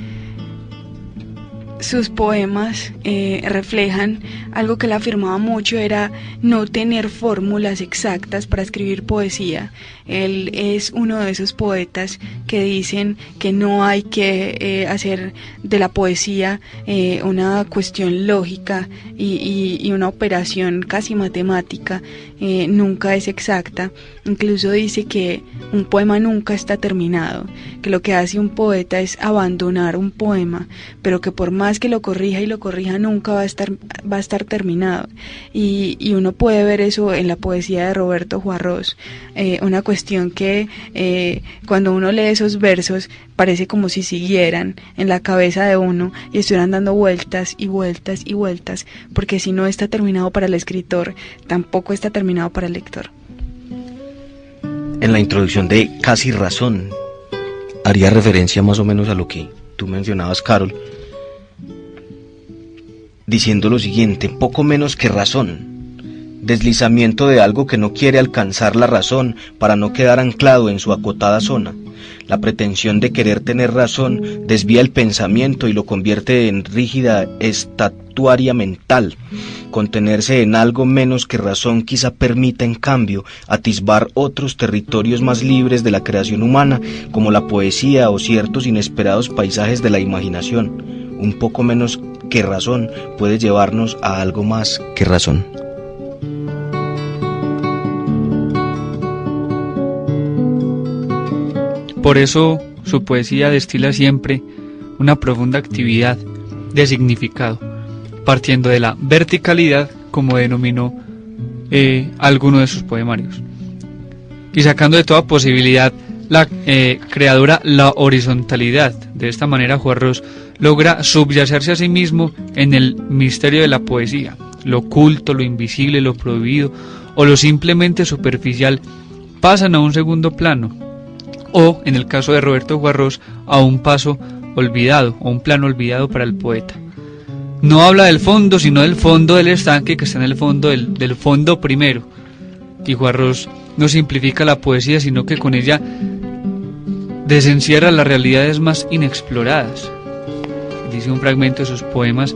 sus poemas reflejan algo que él afirmaba mucho, era no tener fórmulas exactas para escribir poesía. Él es uno de esos poetas que dicen que no hay que hacer de la poesía una cuestión lógica y una operación casi matemática. Nunca es exacta. Incluso dice que un poema nunca está terminado, que lo que hace un poeta es abandonar un poema, pero que por más que lo corrija y lo corrija nunca va a estar terminado. Y uno puede ver eso en la poesía de Roberto Juarros, una cuestión que cuando uno lee esos versos parece como si siguieran en la cabeza de uno y estuvieran dando vueltas y vueltas y vueltas, porque si no está terminado para el escritor, tampoco está terminado para el lector. En la introducción de Casi Razón haría referencia más o menos a lo que tú mencionabas, Carol, diciendo lo siguiente: poco menos que razón, deslizamiento de algo que no quiere alcanzar la razón para no quedar anclado en su acotada zona. La pretensión de querer tener razón desvía el pensamiento y lo convierte en rígida estatuaria mental. Contenerse en algo menos que razón quizá permita, en cambio, atisbar otros territorios más libres de la creación humana, como la poesía o ciertos inesperados paisajes de la imaginación. Un poco menos que razón puede llevarnos a algo más que razón. Por eso su poesía destila siempre una profunda actividad de significado, partiendo de la verticalidad, como denominó alguno de sus poemarios, y sacando de toda posibilidad la creadora la horizontalidad. De esta manera Juarros logra subyacerse a sí mismo en el misterio de la poesía. Lo oculto, lo invisible, lo prohibido o lo simplemente superficial pasan a un segundo plano, o, en el caso de Roberto Juarros, a un paso olvidado, o un plano olvidado para el poeta. No habla del fondo, sino del fondo del estanque, que está en el fondo del fondo primero. Y Juarros no simplifica la poesía, sino que con ella desencierra las realidades más inexploradas. Dice un fragmento de sus poemas: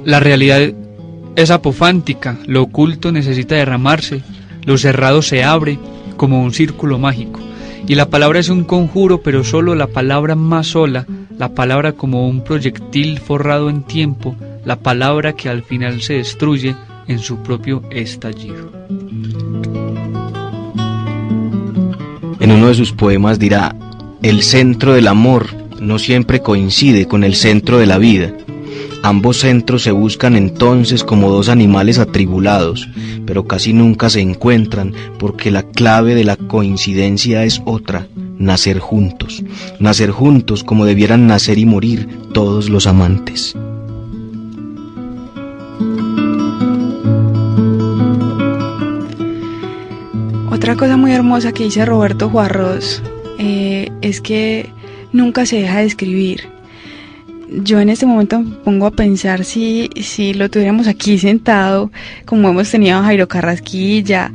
la realidad es apofántica, lo oculto necesita derramarse, lo cerrado se abre como un círculo mágico, y la palabra es un conjuro, pero solo la palabra más sola, la palabra como un proyectil forrado en tiempo, la palabra que al final se destruye en su propio estallido. En uno de sus poemas dirá: el centro del amor no siempre coincide con el centro de la vida. Ambos centros se buscan entonces como dos animales atribulados, pero casi nunca se encuentran, porque la clave de la coincidencia es otra: nacer juntos como debieran nacer y morir todos los amantes. Otra cosa muy hermosa que dice Roberto Juarros es que nunca se deja de escribir. yo en este momento me pongo a pensar si lo tuviéramos aquí sentado, como hemos tenido a Jairo Carrasquilla,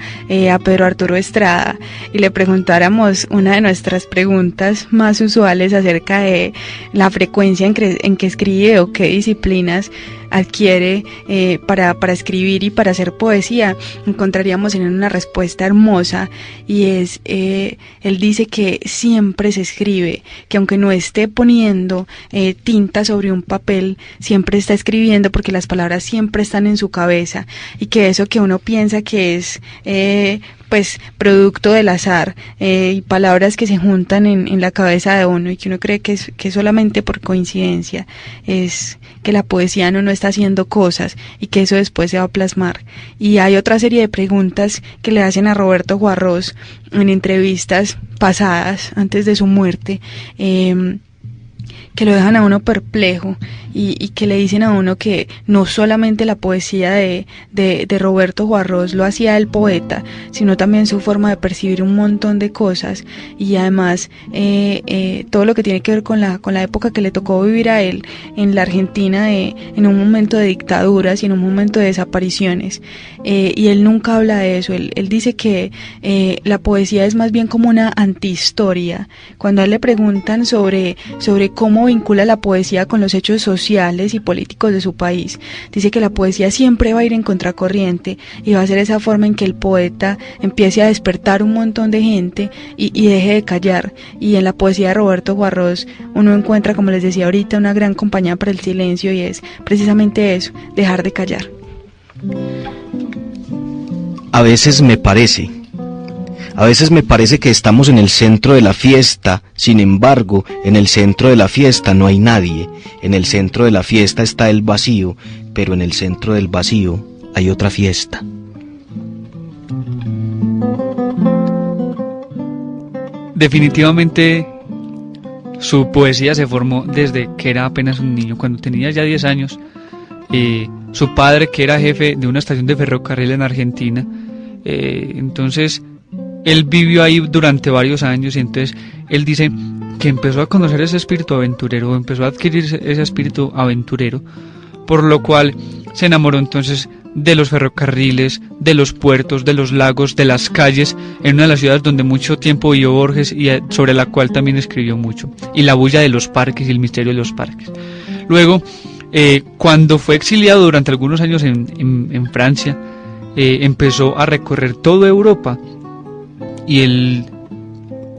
a Pedro Arturo Estrada, y le preguntáramos una de nuestras preguntas más usuales acerca de la frecuencia en que escribe o qué disciplinas adquiere para escribir y para hacer poesía, encontraríamos en él una respuesta hermosa, y es, él dice que siempre se escribe, que aunque no esté poniendo tinta sobre un papel, siempre está escribiendo porque las palabras siempre están en su cabeza, y que eso que uno piensa que es pues producto del azar, y palabras que se juntan en la cabeza de uno y que uno cree que es solamente por coincidencia, es que la poesía no está haciendo cosas y que eso después se va a plasmar. Y hay otra serie de preguntas que le hacen a Roberto Juarros en entrevistas pasadas antes de su muerte, que lo dejan a uno perplejo y que le dicen a uno que no solamente la poesía de Roberto Juarros lo hacía el poeta, sino también su forma de percibir un montón de cosas, y además todo lo que tiene que ver con la época que le tocó vivir a él en la Argentina, en un momento de dictaduras y en un momento de desapariciones, y él nunca habla de eso. Él dice que la poesía es más bien como una antihistoria. Cuando a él le preguntan sobre cómo vincula la poesía con los hechos sociales y políticos de su país, dice que la poesía siempre va a ir en contracorriente y va a ser esa forma en que el poeta empiece a despertar un montón de gente y deje de callar. Y en la poesía de Roberto Juarros uno encuentra, como les decía ahorita, una gran compañía para el silencio, y es precisamente eso, dejar de callar. A veces me parece que estamos en el centro de la fiesta. Sin embargo, en el centro de la fiesta no hay nadie. En el centro de la fiesta está el vacío, pero en el centro del vacío hay otra fiesta. Definitivamente su poesía se formó desde que era apenas un niño. Cuando tenía ya 10 años, su padre, que era jefe de una estación de ferrocarril en Argentina, entonces él vivió ahí durante varios años, y entonces él dice que empezó a conocer ese espíritu aventurero, empezó a adquirir ese espíritu aventurero, por lo cual se enamoró entonces de los ferrocarriles, de los puertos, de los lagos, de las calles, en una de las ciudades donde mucho tiempo vivió Borges y sobre la cual también escribió mucho, y la bulla de los parques y el misterio de los parques. Luego, cuando fue exiliado durante algunos años en Francia, empezó a recorrer toda Europa, y él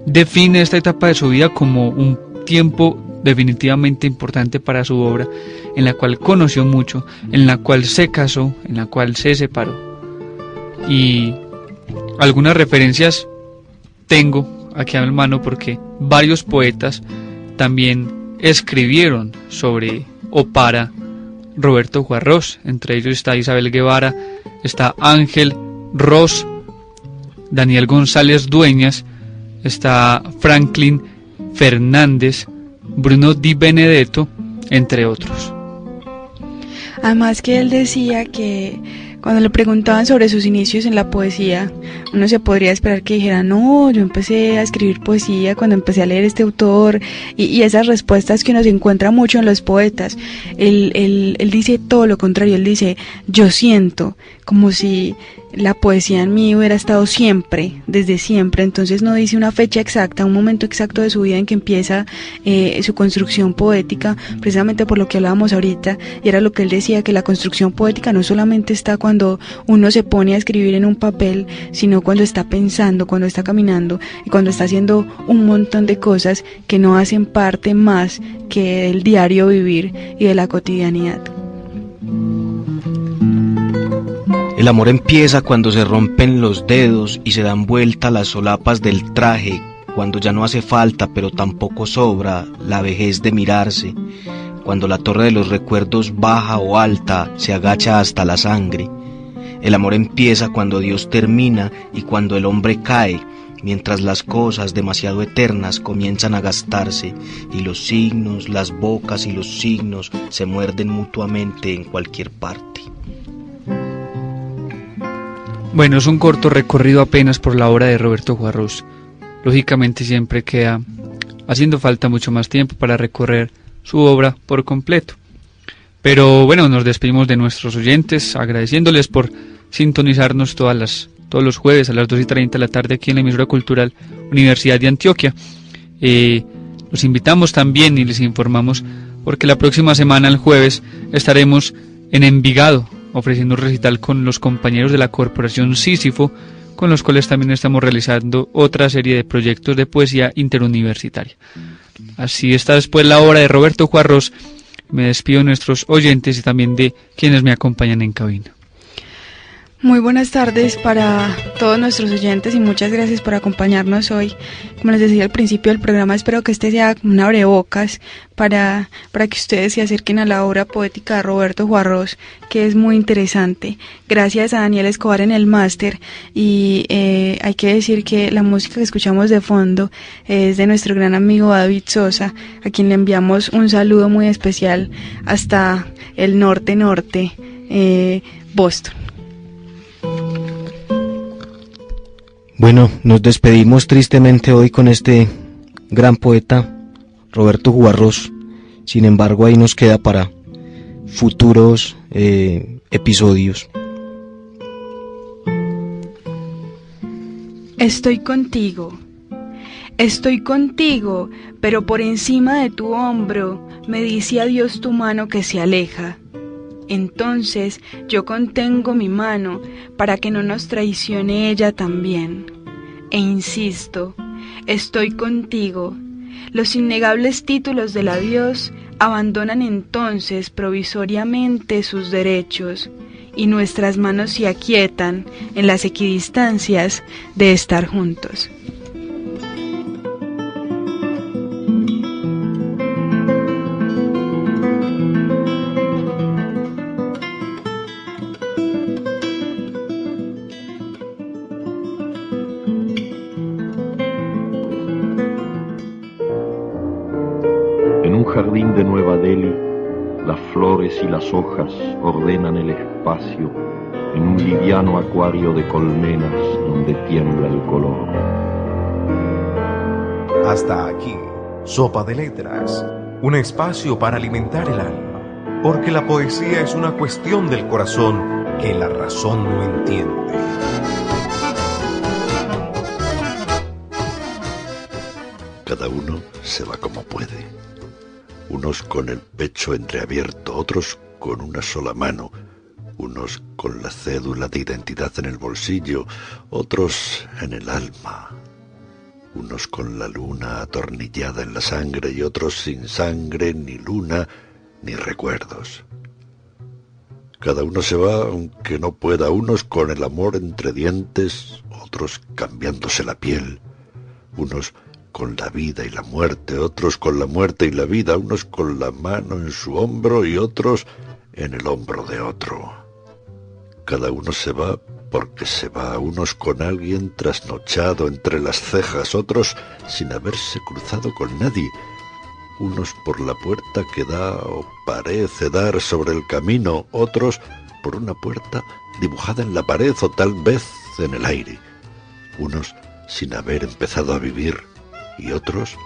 define esta etapa de su vida como un tiempo definitivamente importante para su obra, en la cual conoció mucho, en la cual se casó, en la cual se separó. Y algunas referencias tengo aquí a mi mano, porque varios poetas también escribieron sobre o para Roberto Juarros. Entre ellos está Isabel Guevara, está Ángel Ros, Daniel González Dueñas, está Franklin Fernández, Bruno Di Benedetto, entre otros. Además que él decía que cuando le preguntaban sobre sus inicios en la poesía, uno se podría esperar que dijera, no, yo empecé a escribir poesía cuando empecé a leer este autor, y esas respuestas que uno se encuentra mucho en los poetas. Él dice todo lo contrario. Él dice, yo siento como si la poesía en mí hubiera estado siempre, desde siempre. Entonces no dice una fecha exacta, un momento exacto de su vida en que empieza su construcción poética, precisamente por lo que hablábamos ahorita, y era lo que él decía, que la construcción poética no solamente está cuando uno se pone a escribir en un papel, sino cuando está pensando, cuando está caminando y cuando está haciendo un montón de cosas que no hacen parte más que del diario vivir y de la cotidianidad. El amor empieza cuando se rompen los dedos y se dan vuelta las solapas del traje, cuando ya no hace falta pero tampoco sobra la vejez de mirarse, cuando la torre de los recuerdos baja o alta se agacha hasta la sangre. El amor empieza cuando Dios termina y cuando el hombre cae, mientras las cosas demasiado eternas comienzan a gastarse y los signos, las bocas y los signos se muerden mutuamente en cualquier parte. Bueno, es un corto recorrido apenas por la obra de Roberto Juarros. Lógicamente siempre queda haciendo falta mucho más tiempo para recorrer su obra por completo. Pero bueno, nos despedimos de nuestros oyentes agradeciéndoles por sintonizarnos todos los jueves a las 2:30 de la tarde aquí en la emisora cultural Universidad de Antioquia. Los invitamos también y les informamos porque la próxima semana, el jueves, estaremos en Envigado ofreciendo un recital con los compañeros de la Corporación Sísifo, con los cuales también estamos realizando otra serie de proyectos de poesía interuniversitaria. Así está después la obra de Roberto Juarros. Me despido de nuestros oyentes y también de quienes me acompañan en cabina. Muy buenas tardes para todos nuestros oyentes y muchas gracias por acompañarnos hoy. Como les decía al principio del programa, espero que este sea un abrebocas para que ustedes se acerquen a la obra poética de Roberto Juarros, que es muy interesante. Gracias a Daniel Escobar en el máster, y hay que decir que la música que escuchamos de fondo es de nuestro gran amigo David Sosa, a quien le enviamos un saludo muy especial hasta el norte, Boston. Bueno, nos despedimos tristemente hoy con este gran poeta, Roberto Juarros. Sin embargo, ahí nos queda para futuros episodios. Estoy contigo, pero por encima de tu hombro me dice adiós tu mano que se aleja. Entonces yo contengo mi mano para que no nos traicione ella también. E insisto, estoy contigo. Los innegables títulos del adiós abandonan entonces provisoriamente sus derechos, y nuestras manos se aquietan en las equidistancias de estar juntos. Jardín de Nueva Delhi, las flores y las hojas ordenan el espacio en un liviano acuario de colmenas donde tiembla el color. Hasta aquí, Sopa de Letras, un espacio para alimentar el alma, porque la poesía es una cuestión del corazón que la razón no entiende. Cada uno se va como puede. Unos con el pecho entreabierto, otros con una sola mano, unos con la cédula de identidad en el bolsillo, otros en el alma, unos con la luna atornillada en la sangre y otros sin sangre, ni luna, ni recuerdos. Cada uno se va aunque no pueda, unos con el amor entre dientes, otros cambiándose la piel, unos con la vida y la muerte, otros con la muerte y la vida, unos con la mano en su hombro y otros en el hombro de otro. Cada uno se va porque se va, unos con alguien trasnochado entre las cejas, otros sin haberse cruzado con nadie, unos por la puerta que da o parece dar sobre el camino, otros por una puerta dibujada en la pared o tal vez en el aire, unos sin haber empezado a vivir, y otros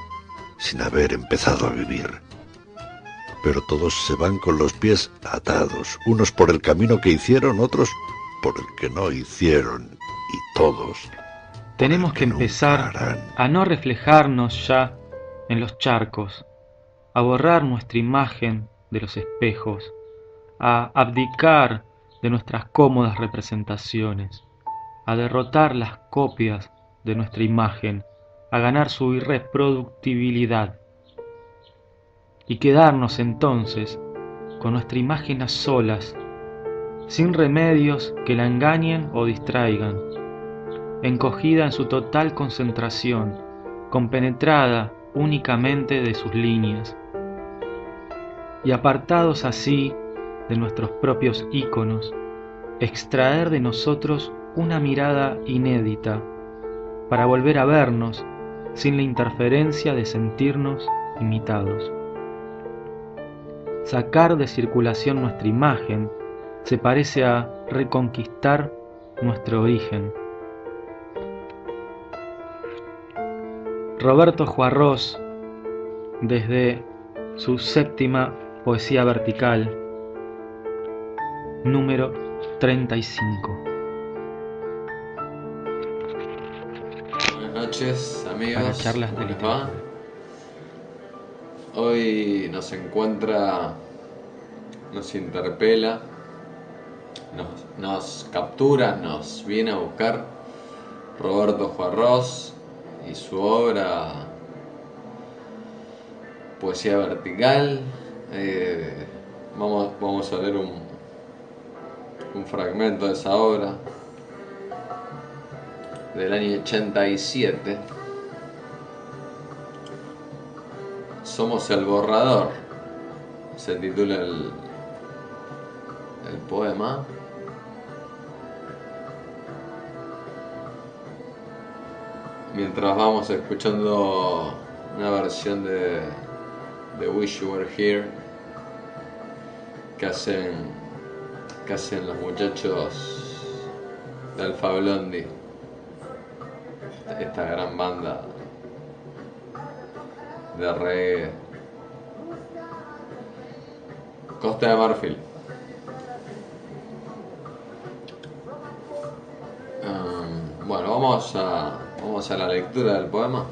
sin haber empezado a vivir. Pero todos se van con los pies atados, unos por el camino que hicieron, otros por el que no hicieron, y todos tenemos que empezar a no reflejarnos ya en los charcos, a borrar nuestra imagen de los espejos, a abdicar de nuestras cómodas representaciones, a derrotar las copias de nuestra imagen, a ganar su irreproductibilidad, y quedarnos entonces con nuestra imagen a solas, sin remedios que la engañen o distraigan, encogida en su total concentración, compenetrada únicamente de sus líneas, y apartados así de nuestros propios íconos, extraer de nosotros una mirada inédita, para volver a vernos sin la interferencia de sentirnos imitados. Sacar de circulación nuestra imagen se parece a reconquistar nuestro origen. Roberto Juarros, desde su séptima poesía vertical, número 35. Buenas noches, amigos. Para charlas de ¿Cómo les literatura. va? Hoy nos encuentra, nos interpela, nos captura, nos viene a buscar Roberto Juarros y su obra Poesía Vertical. Vamos a leer un fragmento de esa obra del año 87. Somos el borrador, se titula el poema. Mientras vamos escuchando una versión de Wish You Were Here que hacen los muchachos de Alfa Blondie, esta gran banda de reggae, Costa de Marfil. Bueno, vamos a la lectura del poema.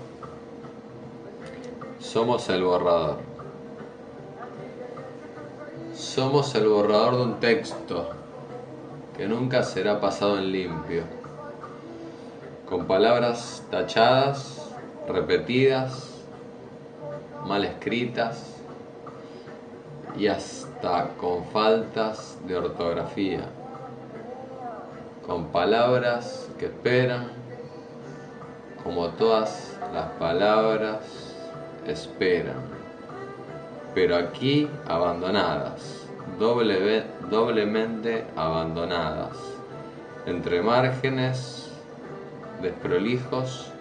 Somos el borrador. Somos el borrador de un texto que nunca será pasado en limpio, con palabras tachadas, repetidas, mal escritas y hasta con faltas de ortografía, con palabras que esperan, como todas las palabras esperan, pero aquí abandonadas, doblemente abandonadas, entre márgenes desprolijos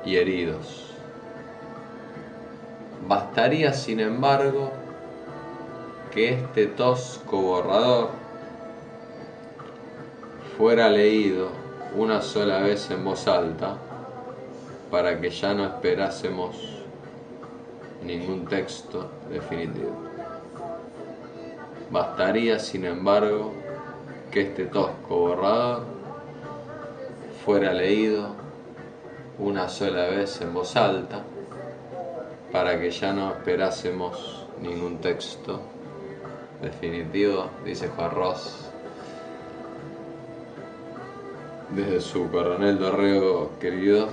y heridos. Bastaría, sin embargo, que este tosco borrador fuera leído una sola vez en voz alta para que ya no esperásemos ningún texto definitivo. Bastaría, sin embargo, que este tosco borrador fuera leído una sola vez en voz alta para que ya no esperásemos ningún texto definitivo, dice Juarros desde su Coronel Dorrego querido.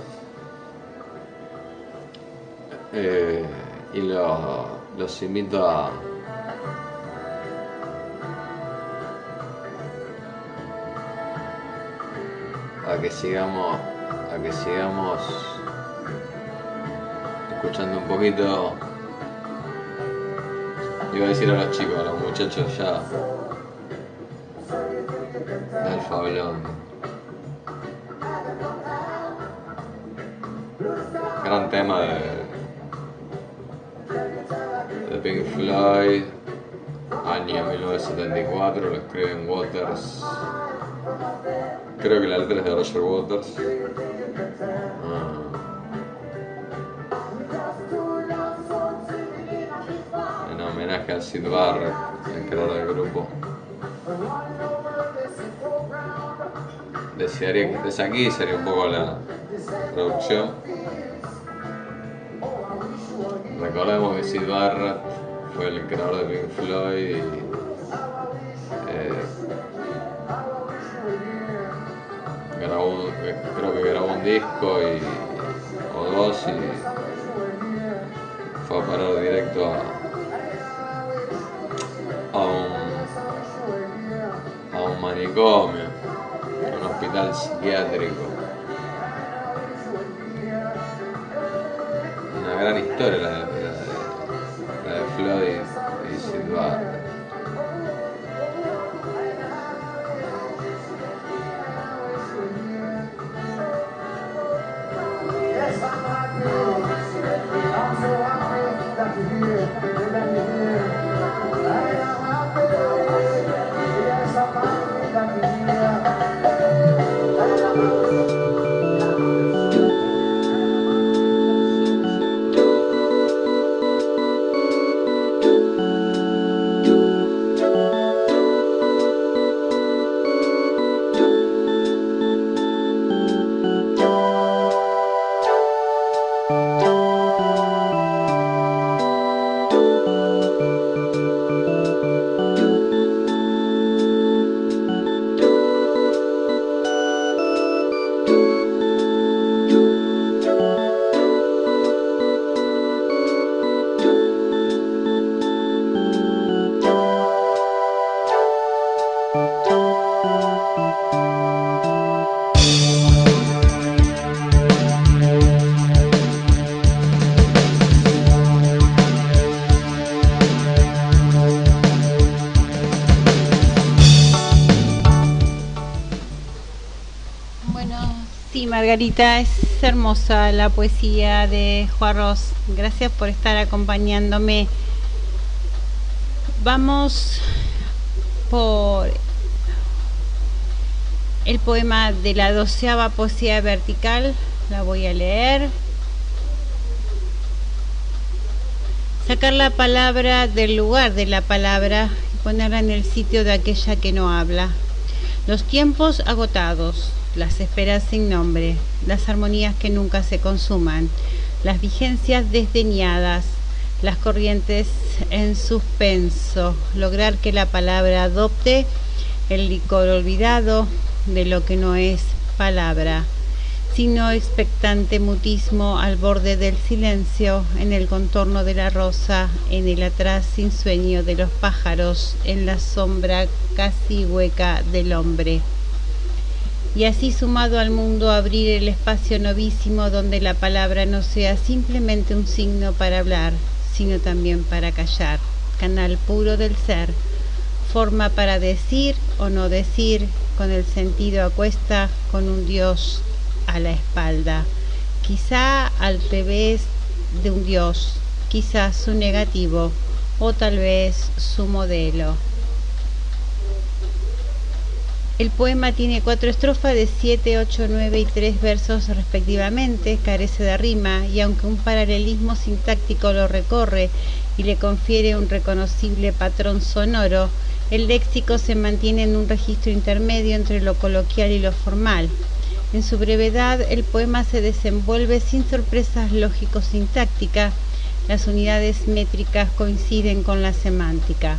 Y los invito a que sigamos escuchando un poquito. Iba a decir a los chicos, a los muchachos ya de Alfa Blondie. Gran tema de Pink Floyd, año 1974, lo escriben Waters. Creo que la letra es de Roger Waters. En homenaje a Syd Barrett, el creador del grupo. Desearía que estés aquí, sería un poco la producción. Recordemos que Syd Barrett fue el creador de Pink Floyd y creo que grabó un disco o dos y fue a parar directo a un manicomio, a un hospital psiquiátrico. Una gran historia la de Floyd y Syd Barrett. Sí, Margarita, es hermosa la poesía de Juan Ros. Gracias por estar acompañándome. Vamos por el poema de la 12ª poesía vertical. La voy a leer. Sacar la palabra del lugar de la palabra y ponerla en el sitio de aquella que no habla. Los tiempos agotados, las esperas sin nombre, las armonías que nunca se consuman, las vigencias desdeñadas, las corrientes en suspenso, lograr que la palabra adopte el licor olvidado de lo que no es palabra, sino expectante mutismo al borde del silencio, en el contorno de la rosa, en el atrás sin sueño de los pájaros, en la sombra casi hueca del hombre. Y así sumado al mundo abrir el espacio novísimo donde la palabra no sea simplemente un signo para hablar, sino también para callar, canal puro del ser, forma para decir o no decir, con el sentido a cuesta, con un Dios a la espalda, quizá al revés de un Dios, quizá su negativo o tal vez su modelo. El poema tiene 4 estrofas de 7, 8, 9 y 3 versos respectivamente, carece de rima y aunque un paralelismo sintáctico lo recorre y le confiere un reconocible patrón sonoro, el léxico se mantiene en un registro intermedio entre lo coloquial y lo formal. En su brevedad, el poema se desenvuelve sin sorpresas lógico-sintácticas, las unidades métricas coinciden con la semántica.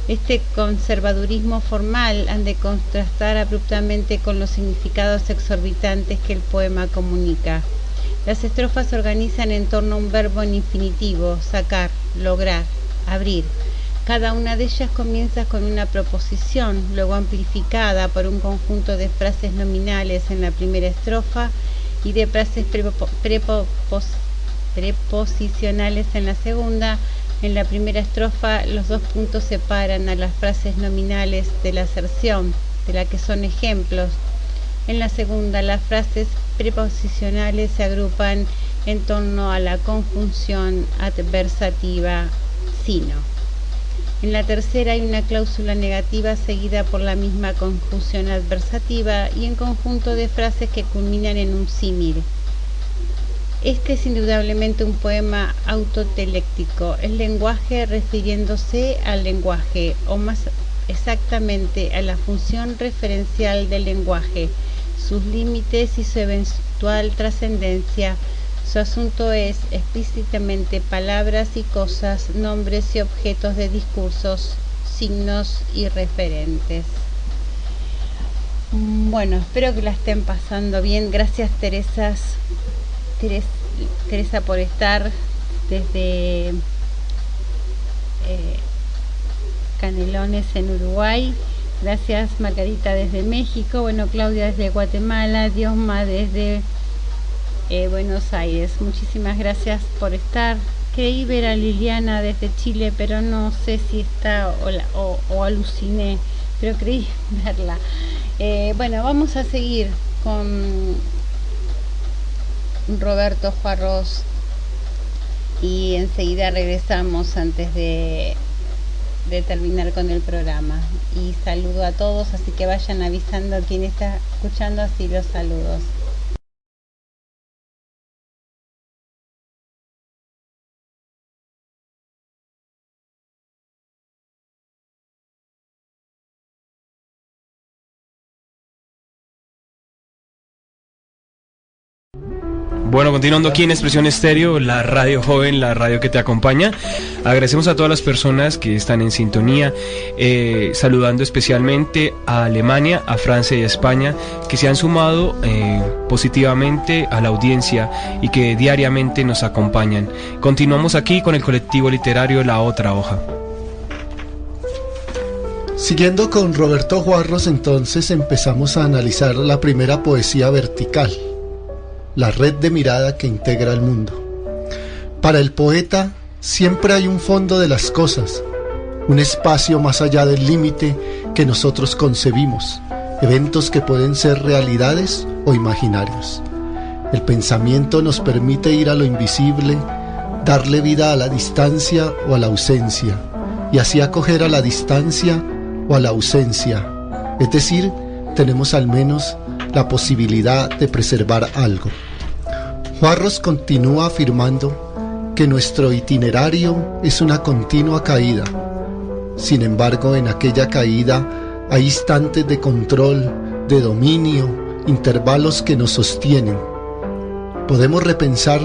Este conservadurismo formal han de contrastar abruptamente con los significados exorbitantes que el poema comunica. Las estrofas se organizan en torno a un verbo en infinitivo, sacar, lograr, abrir. Cada una de ellas comienza con una proposición, luego amplificada por un conjunto de frases nominales en la primera estrofa y de frases preposicionales en la segunda. En la primera estrofa, los dos puntos separan a las frases nominales de la aserción, de la que son ejemplos. En la segunda, las frases preposicionales se agrupan en torno a la conjunción adversativa sino. En la tercera hay una cláusula negativa seguida por la misma conjunción adversativa y en conjunto de frases que culminan en un símil. Este es indudablemente un poema autoteléctico, el lenguaje refiriéndose al lenguaje, o más exactamente a la función referencial del lenguaje, sus límites y su eventual trascendencia. Su asunto es explícitamente palabras y cosas, nombres y objetos de discursos, signos y referentes. Bueno, espero que la estén pasando bien. Gracias Teresa por estar desde Canelones en Uruguay. Gracias Margarita desde México. Bueno, Claudia desde Guatemala. Diosma desde Buenos Aires. Muchísimas gracias por estar. Creí ver a Liliana desde Chile, pero no sé si está o aluciné, pero creí verla. Bueno, vamos a seguir con Roberto Juan Ros y enseguida regresamos antes de terminar con el programa. Y saludo a todos, así que vayan avisando a quien está escuchando, así los saludos. Bueno, continuando aquí en Expresión Estéreo, la radio joven, la radio que te acompaña. Agradecemos a todas las personas que están en sintonía, saludando especialmente a Alemania, a Francia y a España, que se han sumado positivamente a la audiencia y que diariamente nos acompañan. Continuamos aquí con el colectivo literario La Otra Hoja. Siguiendo con Roberto Juan Ros, entonces empezamos a analizar la primera poesía vertical, la red de mirada que integra el mundo. Para el poeta siempre hay un fondo de las cosas, un espacio más allá del límite que nosotros concebimos, eventos que pueden ser realidades o imaginarios. El pensamiento nos permite ir a lo invisible, darle vida a la distancia o a la ausencia, y así acoger a la distancia o a la ausencia. Es decir, tenemos al menos la posibilidad de preservar algo. Juarros continúa afirmando que nuestro itinerario es una continua caída. Sin embargo, en aquella caída hay instantes de control, de dominio, intervalos que nos sostienen. Podemos repensar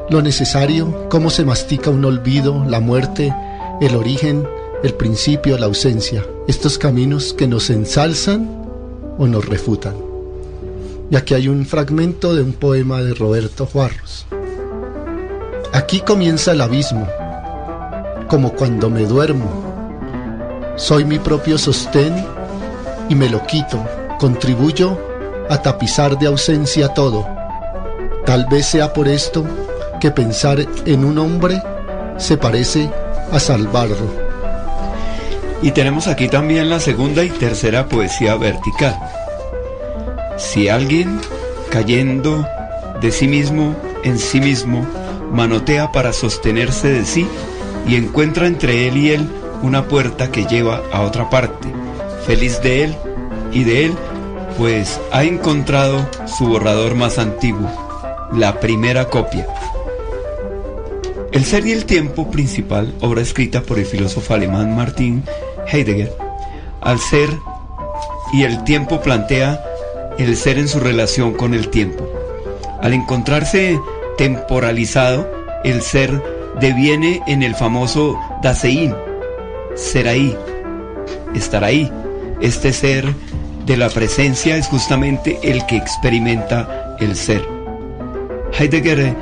lo necesario, cómo se mastica un olvido, la muerte, el origen, el principio, la ausencia. Estos caminos que nos ensalzan o nos refutan. Y aquí hay un fragmento de un poema de Roberto Juarros. Aquí comienza el abismo, como cuando me duermo. Soy mi propio sostén y me lo quito, contribuyo a tapizar de ausencia todo. Tal vez sea por esto que pensar en un hombre se parece a salvarlo. Y tenemos aquí también la segunda y tercera poesía vertical. Si alguien, cayendo de sí mismo en sí mismo, manotea para sostenerse de sí y encuentra entre él y él una puerta que lleva a otra parte, feliz de él y de él, pues ha encontrado su borrador más antiguo, la primera copia. El ser y el tiempo principal, obra escrita por el filósofo alemán Martin Heidegger. Al ser y el tiempo plantea el ser en su relación con el tiempo. Al encontrarse temporalizado, el ser deviene en el famoso Dasein, ser ahí, estar ahí. Este ser de la presencia es justamente el que experimenta el ser. Heidegger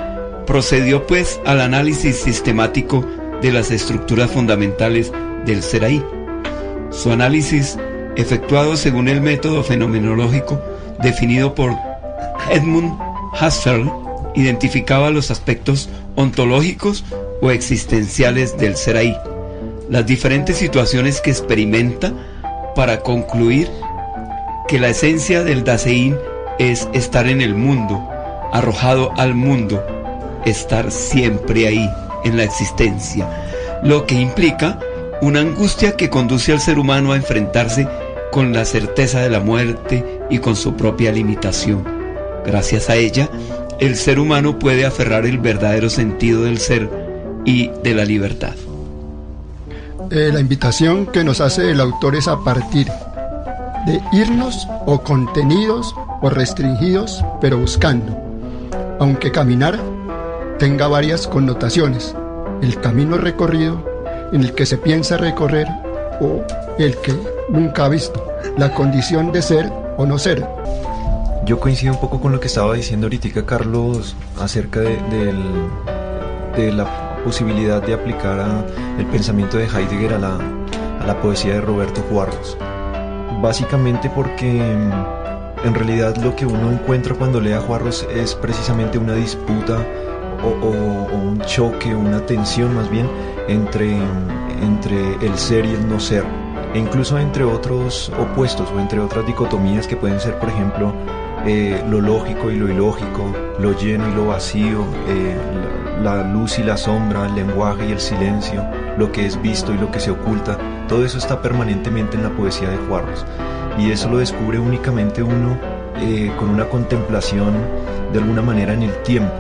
procedió pues al análisis sistemático de las estructuras fundamentales del ser ahí. Su análisis, efectuado según el método fenomenológico definido por Edmund Husserl, identificaba los aspectos ontológicos o existenciales del ser ahí, las diferentes situaciones que experimenta, para concluir que la esencia del Dasein es estar en el mundo, arrojado al mundo, estar siempre ahí, en la existencia, lo que implica una angustia que conduce al ser humano a enfrentarse con la certeza de la muerte y con su propia limitación. Gracias a ella, el ser humano puede aferrar el verdadero sentido del ser y de la libertad. La invitación que nos hace el autor es a partir de irnos o contenidos o restringidos, pero buscando, aunque caminar tenga varias connotaciones: el camino recorrido, en el que se piensa recorrer, o el que nunca ha visto, la condición de ser o no ser. Yo coincido un poco con lo que estaba diciendo ahorita Carlos acerca de la posibilidad de aplicar el pensamiento de Heidegger a la poesía de Roberto Juarros. Básicamente porque en realidad lo que uno encuentra cuando lee a Juarros es precisamente una disputa o un choque, una tensión más bien entre el ser y el no ser, e incluso entre otros opuestos o entre otras dicotomías que pueden ser, por ejemplo, lo lógico y lo ilógico, lo lleno y lo vacío, la luz y la sombra, el lenguaje y el silencio, lo que es visto y lo que se oculta. Todo eso está permanentemente en la poesía de Juarros, y eso lo descubre únicamente uno con una contemplación de alguna manera en el tiempo.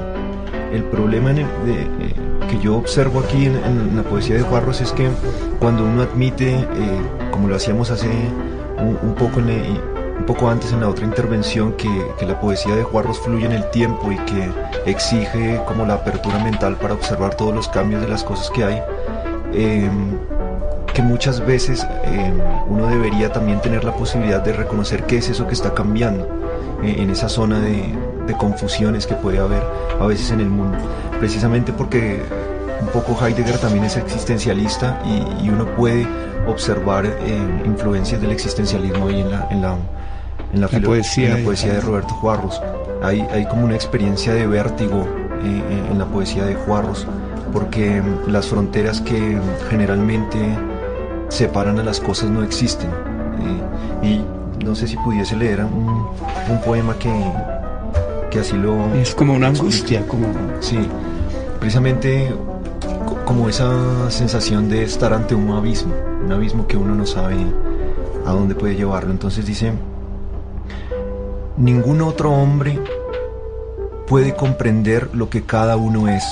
El problema que yo observo aquí en la poesía de Juarros es que cuando uno admite, como lo hacíamos hace un poco antes en la otra intervención, que la poesía de Juarros fluye en el tiempo y que exige como la apertura mental para observar todos los cambios de las cosas que hay, que muchas veces uno debería también tener la posibilidad de reconocer qué es eso que está cambiando en esa zona de confusiones que puede haber a veces en el mundo, precisamente porque un poco Heidegger también es existencialista y uno puede observar influencias del existencialismo ahí en la poesía de Roberto Juarros. Hay como una experiencia de vértigo en la poesía de Juarros, porque las fronteras que generalmente separan a las cosas no existen. Y no sé si pudiese leer un poema que así lo... Es como una angustia, como... Sí, precisamente como esa sensación de estar ante un abismo que uno no sabe a dónde puede llevarlo. Entonces dice, ningún otro hombre puede comprender lo que cada uno es.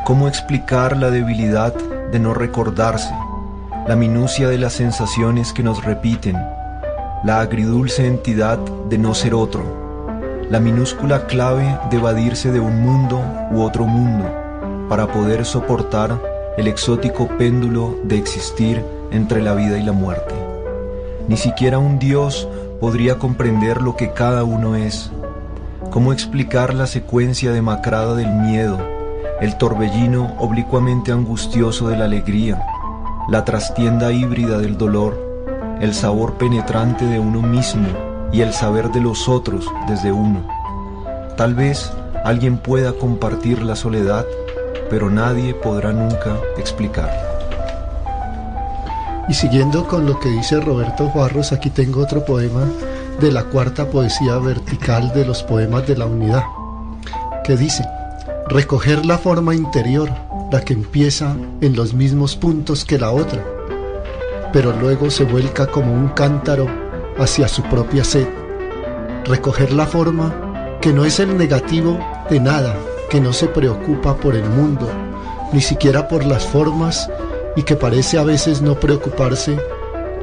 ¿Cómo explicar la debilidad de no recordarse, la minucia de las sensaciones que nos repiten, la agridulce entidad de no ser otro, la minúscula clave de evadirse de un mundo u otro mundo, para poder soportar el exótico péndulo de existir entre la vida y la muerte? Ni siquiera un Dios podría comprender lo que cada uno es. ¿Cómo explicar la secuencia demacrada del miedo, el torbellino oblicuamente angustioso de la alegría, la trastienda híbrida del dolor, el sabor penetrante de uno mismo y el saber de los otros desde uno? Tal vez alguien pueda compartir la soledad, pero nadie podrá nunca explicarla. Y siguiendo con lo que dice Roberto Juarros, aquí tengo otro poema de la cuarta poesía vertical de los poemas de la unidad, que dice: recoger la forma interior, la que empieza en los mismos puntos que la otra, pero luego se vuelca como un cántaro hacia su propia sed. Recoger la forma que no es el negativo de nada, que no se preocupa por el mundo, ni siquiera por las formas, y que parece a veces no preocuparse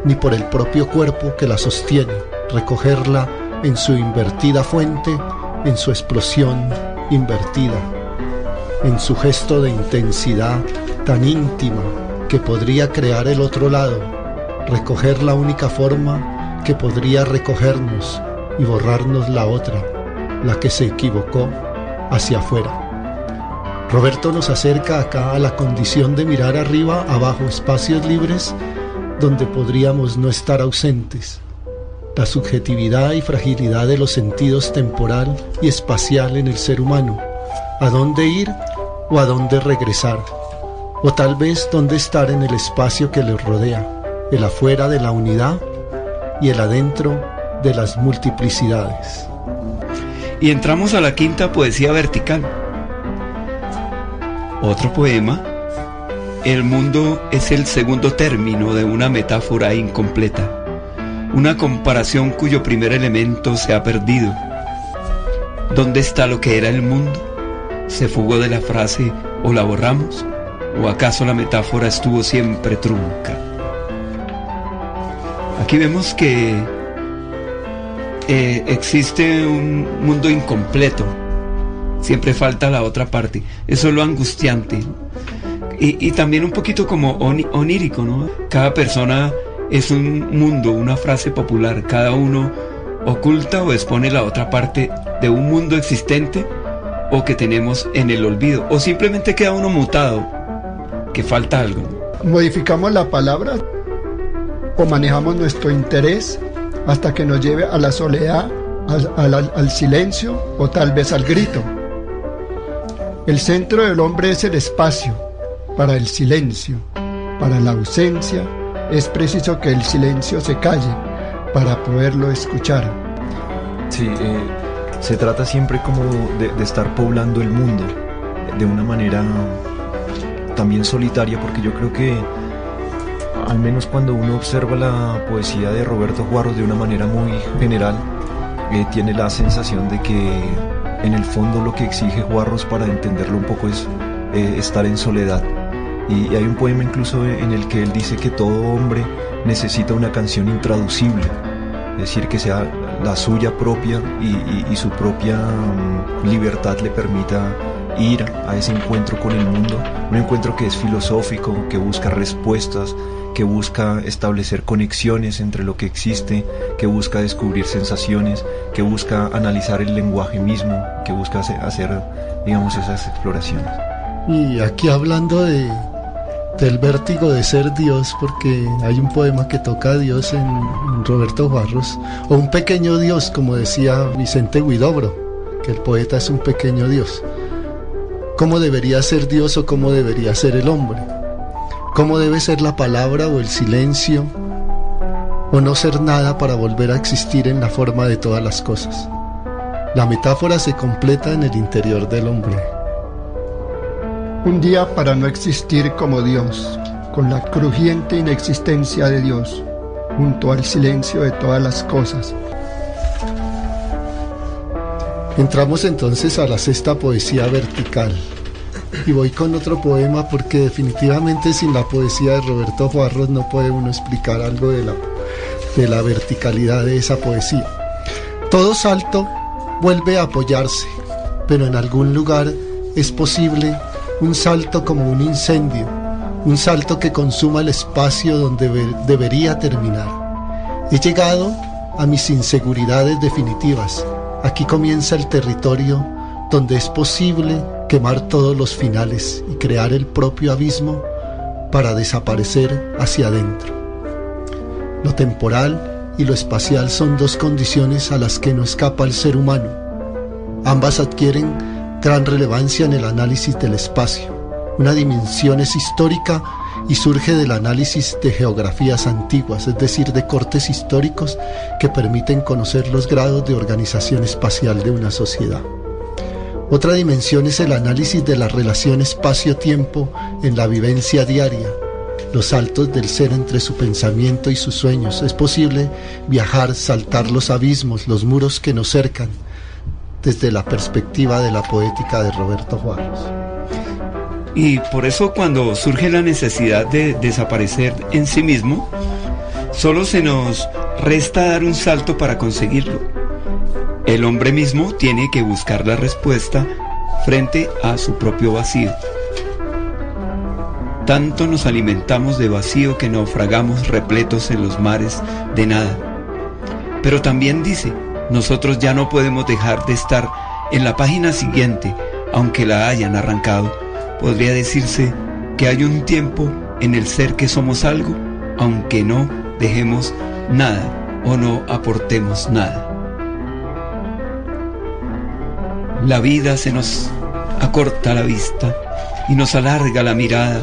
ni por el propio cuerpo que la sostiene. Recogerla en su invertida fuente, en su explosión invertida, en su gesto de intensidad tan íntima que podría crear el otro lado. Recoger la única forma que podría recogernos y borrarnos la otra, la que se equivocó hacia afuera. Roberto nos acerca acá a la condición de mirar arriba, abajo, espacios libres donde podríamos no estar ausentes. La subjetividad y fragilidad de los sentidos temporal y espacial en el ser humano. ¿A dónde ir o a dónde regresar? O tal vez dónde estar en el espacio que les rodea, el afuera de la unidad y el adentro de las multiplicidades. Y entramos a la quinta poesía vertical. Otro poema. El mundo es el segundo término de una metáfora incompleta, una comparación cuyo primer elemento se ha perdido. ¿Dónde está lo que era el mundo? ¿Se fugó de la frase o la borramos? ¿O acaso la metáfora estuvo siempre trunca? Aquí vemos que existe un mundo incompleto. Siempre falta la otra parte. Eso es lo angustiante. Y también un poquito como onírico, ¿no? Cada persona es un mundo, una frase popular. Cada uno oculta o expone la otra parte de un mundo existente o que tenemos en el olvido. O simplemente queda uno mutado, que falta algo. Modificamos la palabra o manejamos nuestro interés hasta que nos lleve a la soledad, al silencio o tal vez al grito. El centro del hombre es el espacio. Para el silencio, para la ausencia, es preciso que el silencio se calle para poderlo escuchar. Sí, se trata siempre como de estar poblando el mundo de una manera también solitaria, porque yo creo que al menos cuando uno observa la poesía de Roberto Juarros de una manera muy general, tiene la sensación de que en el fondo lo que exige Juarros, para entenderlo un poco, es estar en soledad. Y hay un poema incluso en el que él dice que todo hombre necesita una canción intraducible, es decir, que sea la suya propia y su propia libertad le permita ir a ese encuentro con el mundo, un encuentro que es filosófico, que busca respuestas, que busca establecer conexiones entre lo que existe, que busca descubrir sensaciones, que busca analizar el lenguaje mismo, que busca hacer, digamos, esas exploraciones. Y aquí hablando del vértigo de ser Dios, porque hay un poema que toca a Dios en Roberto Juarros, o un pequeño Dios, como decía Vicente Huidobro, que el poeta es un pequeño Dios. ¿Cómo debería ser Dios o cómo debería ser el hombre? ¿Cómo debe ser la palabra o el silencio, o no ser nada para volver a existir en la forma de todas las cosas? La metáfora se completa en el interior del hombre. Un día para no existir como Dios, con la crujiente inexistencia de Dios, junto al silencio de todas las cosas. Entramos entonces a la sexta poesía vertical. Y voy con otro poema porque definitivamente sin la poesía de Roberto Juarros no puede uno explicar algo de la verticalidad de esa poesía. Todo salto vuelve a apoyarse, pero en algún lugar es posible un salto como un incendio, un salto que consuma el espacio donde debería terminar. He llegado a mis inseguridades definitivas. Aquí comienza el territorio donde es posible quemar todos los finales y crear el propio abismo para desaparecer hacia adentro. Lo temporal y lo espacial son dos condiciones a las que no escapa el ser humano. Ambas adquieren gran relevancia en el análisis del espacio. Una dimensión es histórica y surge del análisis de geografías antiguas, es decir, de cortes históricos que permiten conocer los grados de organización espacial de una sociedad. Otra dimensión es el análisis de la relación espacio-tiempo en la vivencia diaria, los saltos del ser entre su pensamiento y sus sueños. Es posible viajar, saltar los abismos, los muros que nos cercan, desde la perspectiva de la poética de Roberto Juarros. Y por eso cuando surge la necesidad de desaparecer en sí mismo, solo se nos resta dar un salto para conseguirlo. El hombre mismo tiene que buscar la respuesta frente a su propio vacío. Tanto nos alimentamos de vacío que naufragamos repletos en los mares de nada. Pero también dice, nosotros ya no podemos dejar de estar en la página siguiente, aunque la hayan arrancado. Podría decirse que hay un tiempo en el ser que somos algo, aunque no dejemos nada o no aportemos nada. La vida se nos acorta la vista y nos alarga la mirada.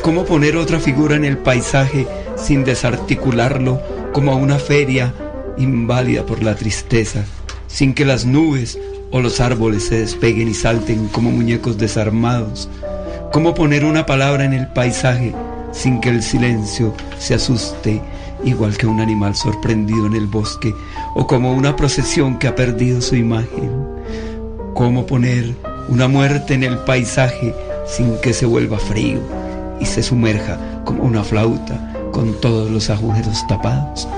¿Cómo poner otra figura en el paisaje sin desarticularlo como a una feria inválida por la tristeza, sin que las nubes o los árboles se despeguen y salten como muñecos desarmados? ¿Cómo poner una palabra en el paisaje sin que el silencio se asuste, igual que un animal sorprendido en el bosque, o como una procesión que ha perdido su imagen? ¿Cómo poner una muerte en el paisaje sin que se vuelva frío y se sumerja como una flauta con todos los agujeros tapados?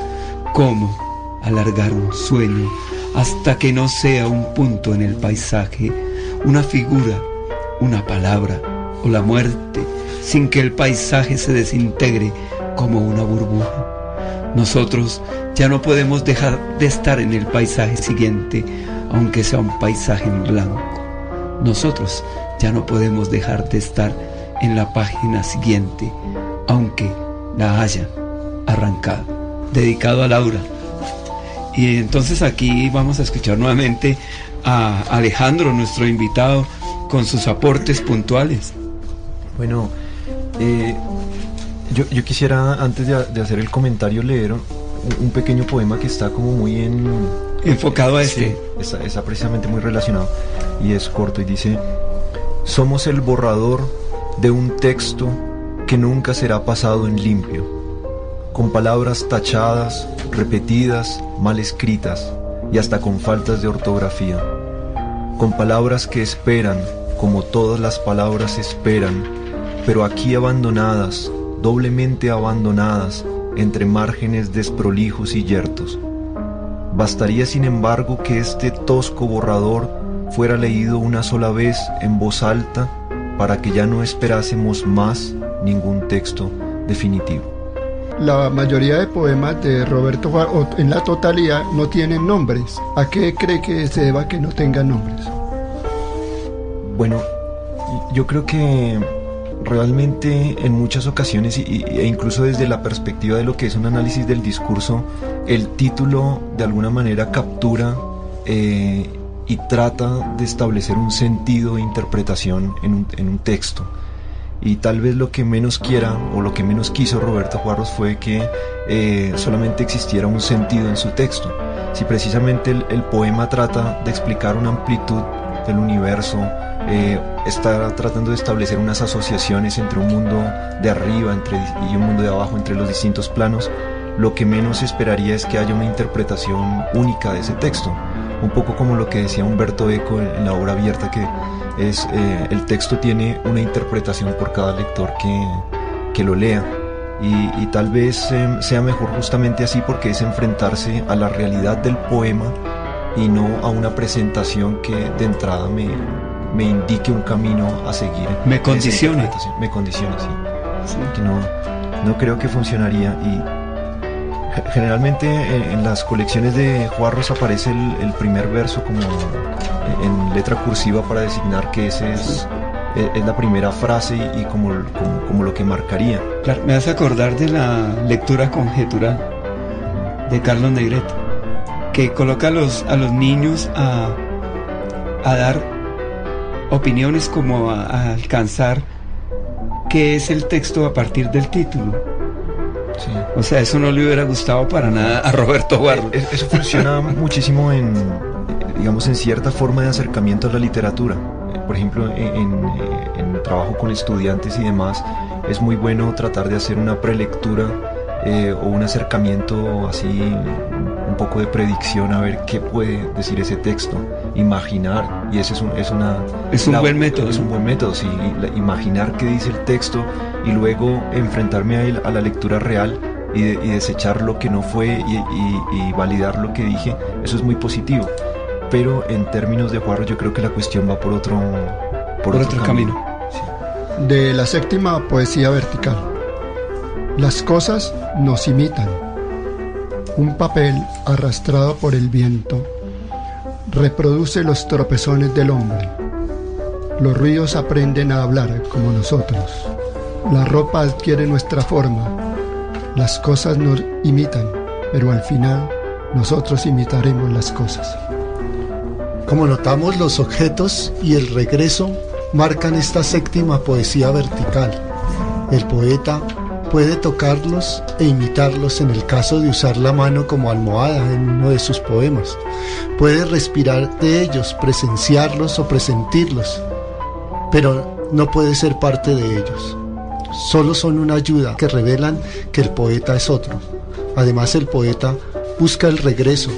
¿Cómo alargar un sueño hasta que no sea un punto en el paisaje, una figura, una palabra o la muerte, sin que el paisaje se desintegre como una burbuja? Nosotros ya no podemos dejar de estar en el paisaje siguiente, aunque sea un paisaje en blanco. Nosotros ya no podemos dejar de estar en la página siguiente, aunque la hayan arrancado. Dedicado a Laura. Y entonces aquí vamos a escuchar nuevamente a Alejandro, nuestro invitado, con sus aportes puntuales. Bueno, yo quisiera, antes de hacer el comentario, leer un pequeño poema que está como muy enfocado a este. Sí, está precisamente muy relacionado y es corto y dice: somos el borrador de un texto que nunca será pasado en limpio, con palabras tachadas, repetidas, mal escritas y hasta con faltas de ortografía, con palabras que esperan, como todas las palabras esperan, pero aquí abandonadas, doblemente abandonadas, entre márgenes desprolijos y yertos. Bastaría, sin embargo, que este tosco borrador fuera leído una sola vez en voz alta para que ya no esperásemos más ningún texto definitivo. La mayoría de poemas de Roberto Juarros, en la totalidad, no tienen nombres. ¿A qué cree que se deba que no tengan nombres? Bueno, yo creo que realmente en muchas ocasiones, e incluso desde la perspectiva de lo que es un análisis del discurso, el título de alguna manera captura y trata de establecer un sentido de interpretación en un texto. Y tal vez lo que menos quiera o lo que menos quiso Roberto Juarros fue que solamente existiera un sentido en su texto, si precisamente el poema trata de explicar una amplitud del universo, está tratando de establecer unas asociaciones entre un mundo de arriba y un mundo de abajo, entre los distintos planos, lo que menos esperaría es que haya una interpretación única de ese texto, un poco como lo que decía Humberto Eco en la obra abierta, que es el texto tiene una interpretación por cada lector que lo lea, y tal vez sea mejor justamente así, porque es enfrentarse a la realidad del poema y no a una presentación que de entrada me indique un camino a seguir. Me condicione. Me condicione, sí. Que no creo que funcionaría. Y generalmente en las colecciones de Juarros aparece el primer verso como en letra cursiva para designar que ese es la primera frase y como lo que marcaría. Claro, me hace acordar de la lectura conjetural de Carlos Negrete, que coloca a los niños a dar opiniones, como a alcanzar qué es el texto a partir del título. Sí. O sea, eso no le hubiera gustado para nada a Roberto Juarros. Eso funciona muchísimo en cierta forma de acercamiento a la literatura. Por ejemplo, en trabajo con estudiantes y demás, es muy bueno tratar de hacer una prelectura o un acercamiento así, un poco de predicción, a ver qué puede decir ese texto, imaginar, y ese es un buen método. Es un buen método, sí, imaginar qué dice el texto y luego enfrentarme a la lectura real y desechar lo que no fue y validar lo que dije. Eso es muy positivo, pero en términos de Juarros yo creo que la cuestión va por otro camino. Sí. De la séptima poesía vertical. Las cosas nos imitan. Un papel arrastrado por el viento reproduce los tropezones del hombre. Los ríos aprenden a hablar como nosotros. La ropa adquiere nuestra forma. Las cosas nos imitan, pero al final nosotros imitaremos las cosas. Como notamos, los objetos y el regreso marcan esta séptima poesía vertical. El poeta puede tocarlos e imitarlos en el caso de usar la mano como almohada en uno de sus poemas. Puede respirar de ellos, presenciarlos o presentirlos, pero no puede ser parte de ellos. Solo son una ayuda que revelan que el poeta es otro. Además, el poeta busca el regreso,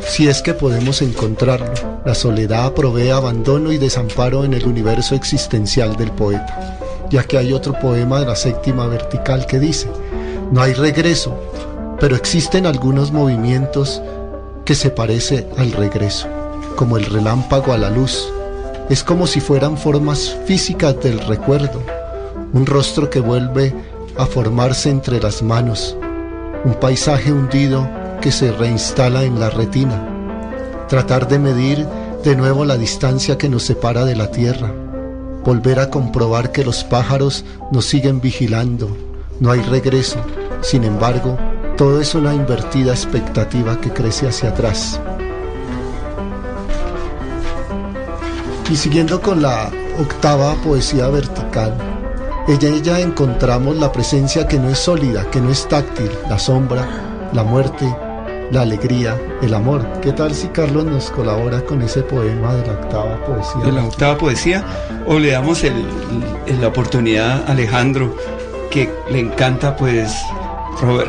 si es que podemos encontrarlo. La soledad provee abandono y desamparo en el universo existencial del poeta, ya que hay otro poema de la séptima vertical que dice: no hay regreso, pero existen algunos movimientos que se parecen al regreso, como el relámpago a la luz. Es como si fueran formas físicas del recuerdo, un rostro que vuelve a formarse entre las manos, un paisaje hundido que se reinstala en la retina. Tratar de medir de nuevo la distancia que nos separa de la tierra, volver a comprobar que los pájaros nos siguen vigilando. No hay regreso, sin embargo, todo es una invertida expectativa que crece hacia atrás. Y siguiendo con la octava poesía vertical, en ella encontramos la presencia que no es sólida, que no es táctil, la sombra, la muerte, la alegría, el amor. ¿Qué tal si Carlos nos colabora con ese poema de la octava poesía? De la octava poesía, o le damos la oportunidad a Alejandro, que le encanta pues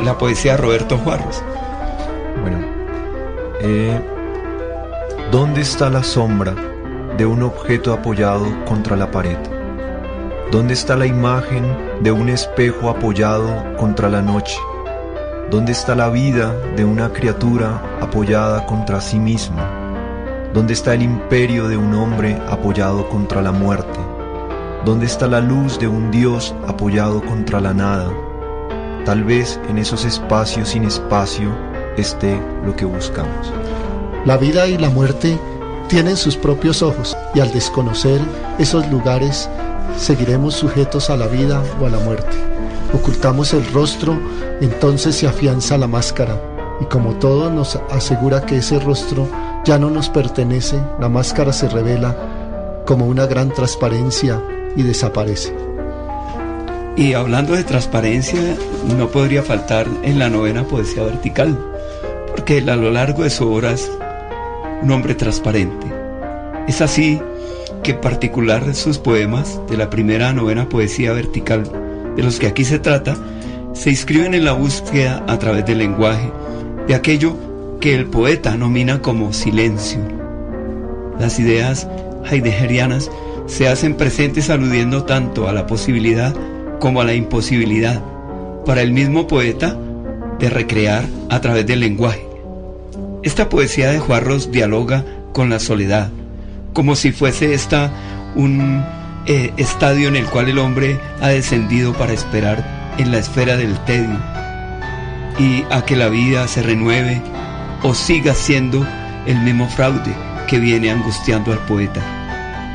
la poesía de Roberto Juarros. Bueno, ¿dónde está la sombra de un objeto apoyado contra la pared? ¿Dónde está la imagen de un espejo apoyado contra la noche? ¿Dónde está la vida de una criatura apoyada contra sí misma? ¿Dónde está el imperio de un hombre apoyado contra la muerte? ¿Dónde está la luz de un Dios apoyado contra la nada? Tal vez en esos espacios sin espacio esté lo que buscamos. La vida y la muerte tienen sus propios ojos, y al desconocer esos lugares, seguiremos sujetos a la vida o a la muerte. Ocultamos el rostro, entonces se afianza la máscara, y como todo nos asegura que ese rostro ya no nos pertenece, la máscara se revela como una gran transparencia y desaparece. Y hablando de transparencia, no podría faltar en la novena poesía vertical, porque él a lo largo de su obra es un hombre transparente. Es así que en particular sus poemas, de la primera a novena poesía vertical de los que aquí se trata, se inscriben en la búsqueda a través del lenguaje, de aquello que el poeta nomina como silencio. Las ideas heideggerianas se hacen presentes aludiendo tanto a la posibilidad como a la imposibilidad, para el mismo poeta, de recrear a través del lenguaje. Esta poesía de Juarros dialoga con la soledad, como si fuese esta un estadio en el cual el hombre ha descendido para esperar en la esfera del tedio y a que la vida se renueve o siga siendo el mismo fraude que viene angustiando al poeta.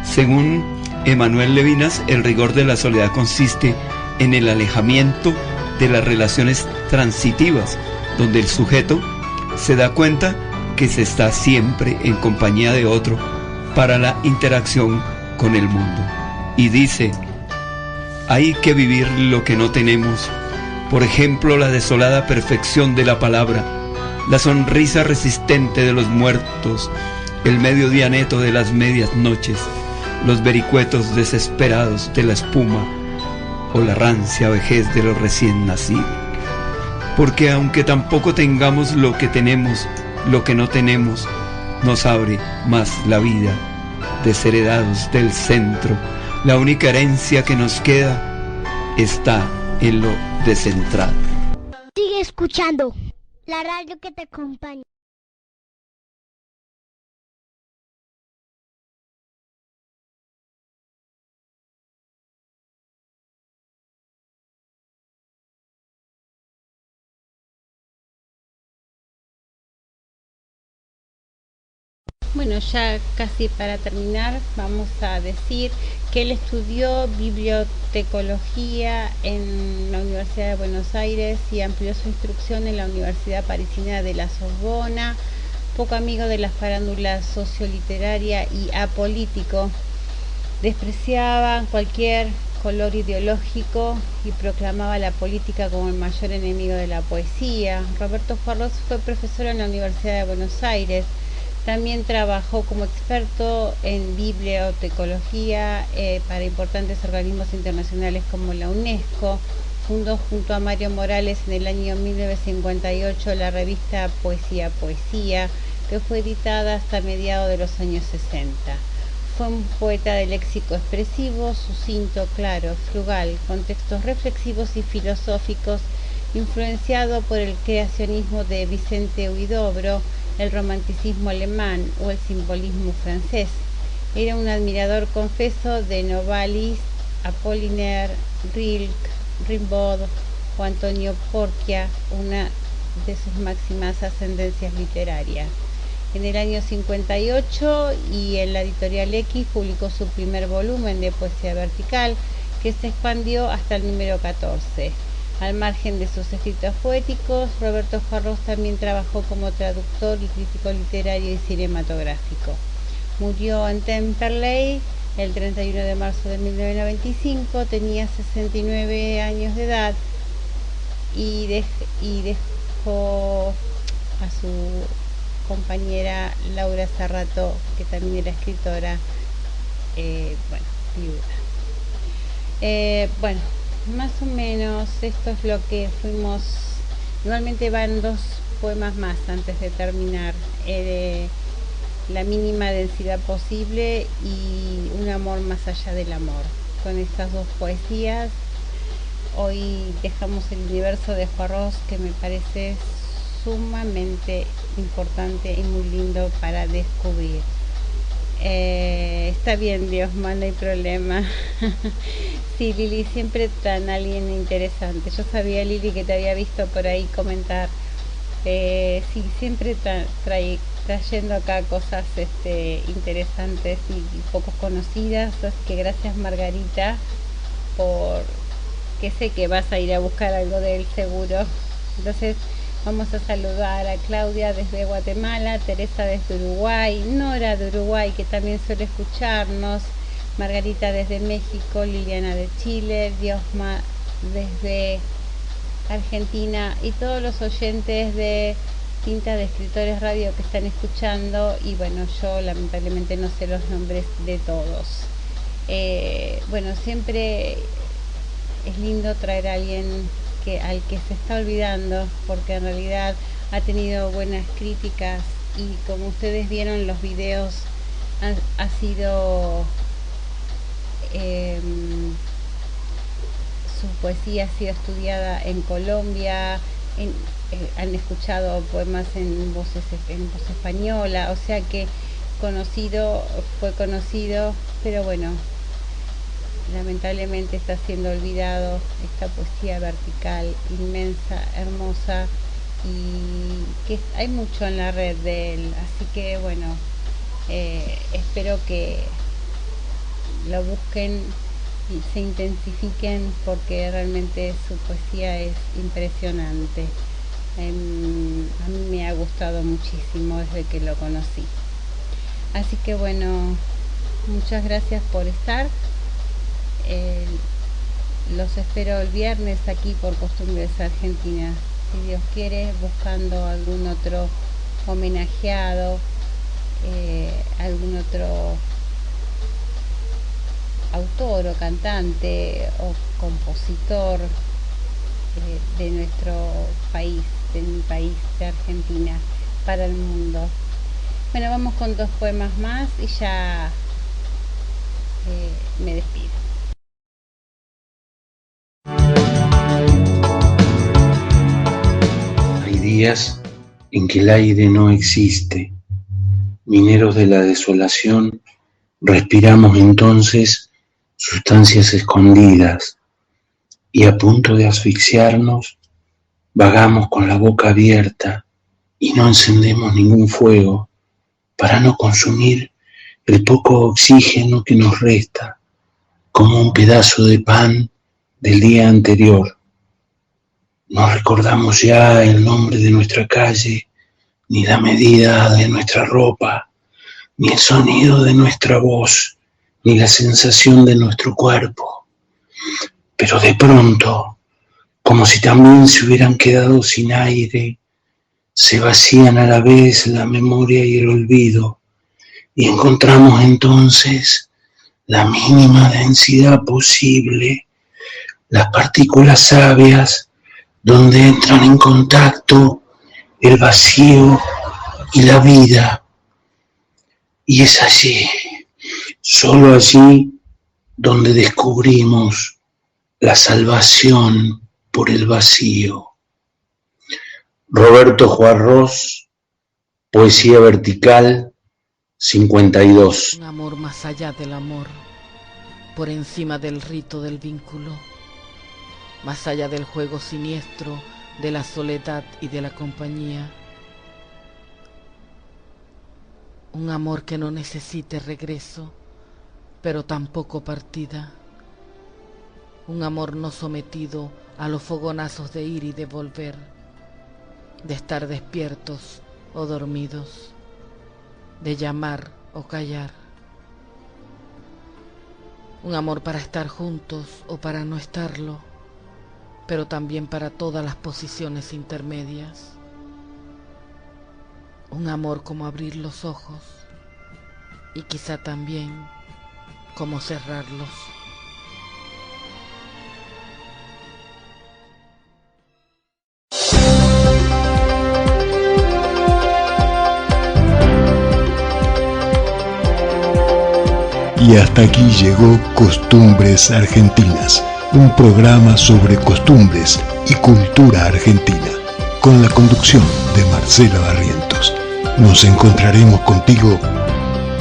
Según Emanuel Levinas, el rigor de la soledad consiste en el alejamiento de las relaciones transitivas, donde el sujeto se da cuenta que se está siempre en compañía de otro para la interacción con el mundo. Y dice: hay que vivir lo que no tenemos, por ejemplo, la desolada perfección de la palabra, la sonrisa resistente de los muertos, el mediodía neto de las medias noches, los vericuetos desesperados de la espuma o la rancia vejez de los recién nacidos. Porque aunque tampoco tengamos lo que tenemos, lo que no tenemos nos abre más la vida. Desheredados del centro, la única herencia que nos queda está en lo descentrado. Sigue escuchando la radio que te acompaña. Bueno, ya casi para terminar, vamos a decir que él estudió bibliotecología en la Universidad de Buenos Aires y amplió su instrucción en la Universidad Parisina de la Sorbona. Poco amigo de la farándula socioliteraria y apolítico, despreciaba cualquier color ideológico y proclamaba la política como el mayor enemigo de la poesía. Roberto Juarros fue profesor en la Universidad de Buenos Aires. También trabajó como experto en bibliotecología para importantes organismos internacionales como la UNESCO. Fundó junto a Mario Morales en el año 1958 la revista Poesía Poesía, que fue editada hasta mediados de los años 60. Fue un poeta de léxico expresivo, sucinto, claro, frugal, con textos reflexivos y filosóficos, influenciado por el creacionismo de Vicente Huidobro, el romanticismo alemán o el simbolismo francés. Era un admirador confeso de Novalis, Apollinaire, Rilke, Rimbaud o Antonio Porcia, una de sus máximas ascendencias literarias. En el año 58 y en la editorial X publicó su primer volumen de poesía vertical, que se expandió hasta el número 14. Al margen de sus escritos poéticos, Roberto Juarros también trabajó como traductor y crítico literario y cinematográfico. Murió en Temperley el 31 de marzo de 1995, tenía 69 años de edad y dejó a su compañera Laura Serrato, que también era escritora, viuda. Más o menos esto es lo que fuimos. Igualmente van dos poemas más antes de terminar. La mínima densidad posible y un amor más allá del amor. Con estas dos poesías hoy dejamos el universo de Juarros, que me parece sumamente importante y muy lindo para descubrir. Está bien, Diosma, no hay problema. Sí, Lili, siempre tan alguien interesante. Yo sabía, Lili, que te había visto por ahí comentar. Sí, siempre trayendo acá cosas interesantes y poco conocidas. Así que gracias, Margarita, por que sé que vas a ir a buscar algo de él seguro. Entonces vamos a saludar a Claudia desde Guatemala, Teresa desde Uruguay, Nora de Uruguay, que también suele escucharnos, Margarita desde México, Liliana de Chile, Diosma desde Argentina y todos los oyentes de cinta de escritores radio que están escuchando y bueno, yo lamentablemente no sé los nombres de todos. Bueno, siempre es lindo traer a alguien al que se está olvidando, porque en realidad ha tenido buenas críticas y como ustedes vieron los videos ha sido su poesía ha sido estudiada en Colombia, han escuchado poemas en voz española, o sea que fue conocido, pero bueno, lamentablemente está siendo olvidado esta poesía vertical, inmensa, hermosa, y que hay mucho en la red de él, así que bueno, espero que lo busquen y se intensifiquen porque realmente su poesía es impresionante. A mí me ha gustado muchísimo desde que lo conocí. Así que bueno, muchas gracias por estar. Los espero el viernes aquí por Costumbres Argentinas, si Dios quiere, buscando algún otro homenajeado, algún otro autor o cantante o compositor de nuestro país, de mi país, de Argentina, para el mundo. Bueno, vamos con 2 poemas más y ya me despido. Hay días en que el aire no existe. Mineros de la desolación, respiramos entonces sustancias escondidas y a punto de asfixiarnos, vagamos con la boca abierta y no encendemos ningún fuego para no consumir el poco oxígeno que nos resta, como un pedazo de pan del día anterior. No recordamos ya el nombre de nuestra calle, ni la medida de nuestra ropa, ni el sonido de nuestra voz, ni la sensación de nuestro cuerpo. Pero de pronto, como si también se hubieran quedado sin aire, se vacían a la vez la memoria y el olvido, y encontramos entonces la mínima densidad posible, las partículas sabias donde entran en contacto el vacío y la vida. Y es allí, solo allí, donde descubrimos la salvación por el vacío. Roberto Juarros, Poesía Vertical, 52. Un amor más allá del amor, por encima del rito del vínculo, más allá del juego siniestro de la soledad y de la compañía. Un amor que no necesite regreso, pero tampoco partida. Un amor no sometido a los fogonazos de ir y de volver, de estar despiertos o dormidos, de llamar o callar. Un amor para estar juntos o para no estarlo, pero también para todas las posiciones intermedias. Un amor como abrir los ojos y quizá también como cerrarlos. Y hasta aquí llegó Costumbres Argentinas, un programa sobre costumbres y cultura argentina, con la conducción de Marcela Barrientos. Nos encontraremos contigo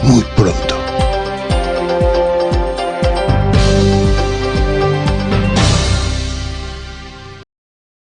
muy pronto.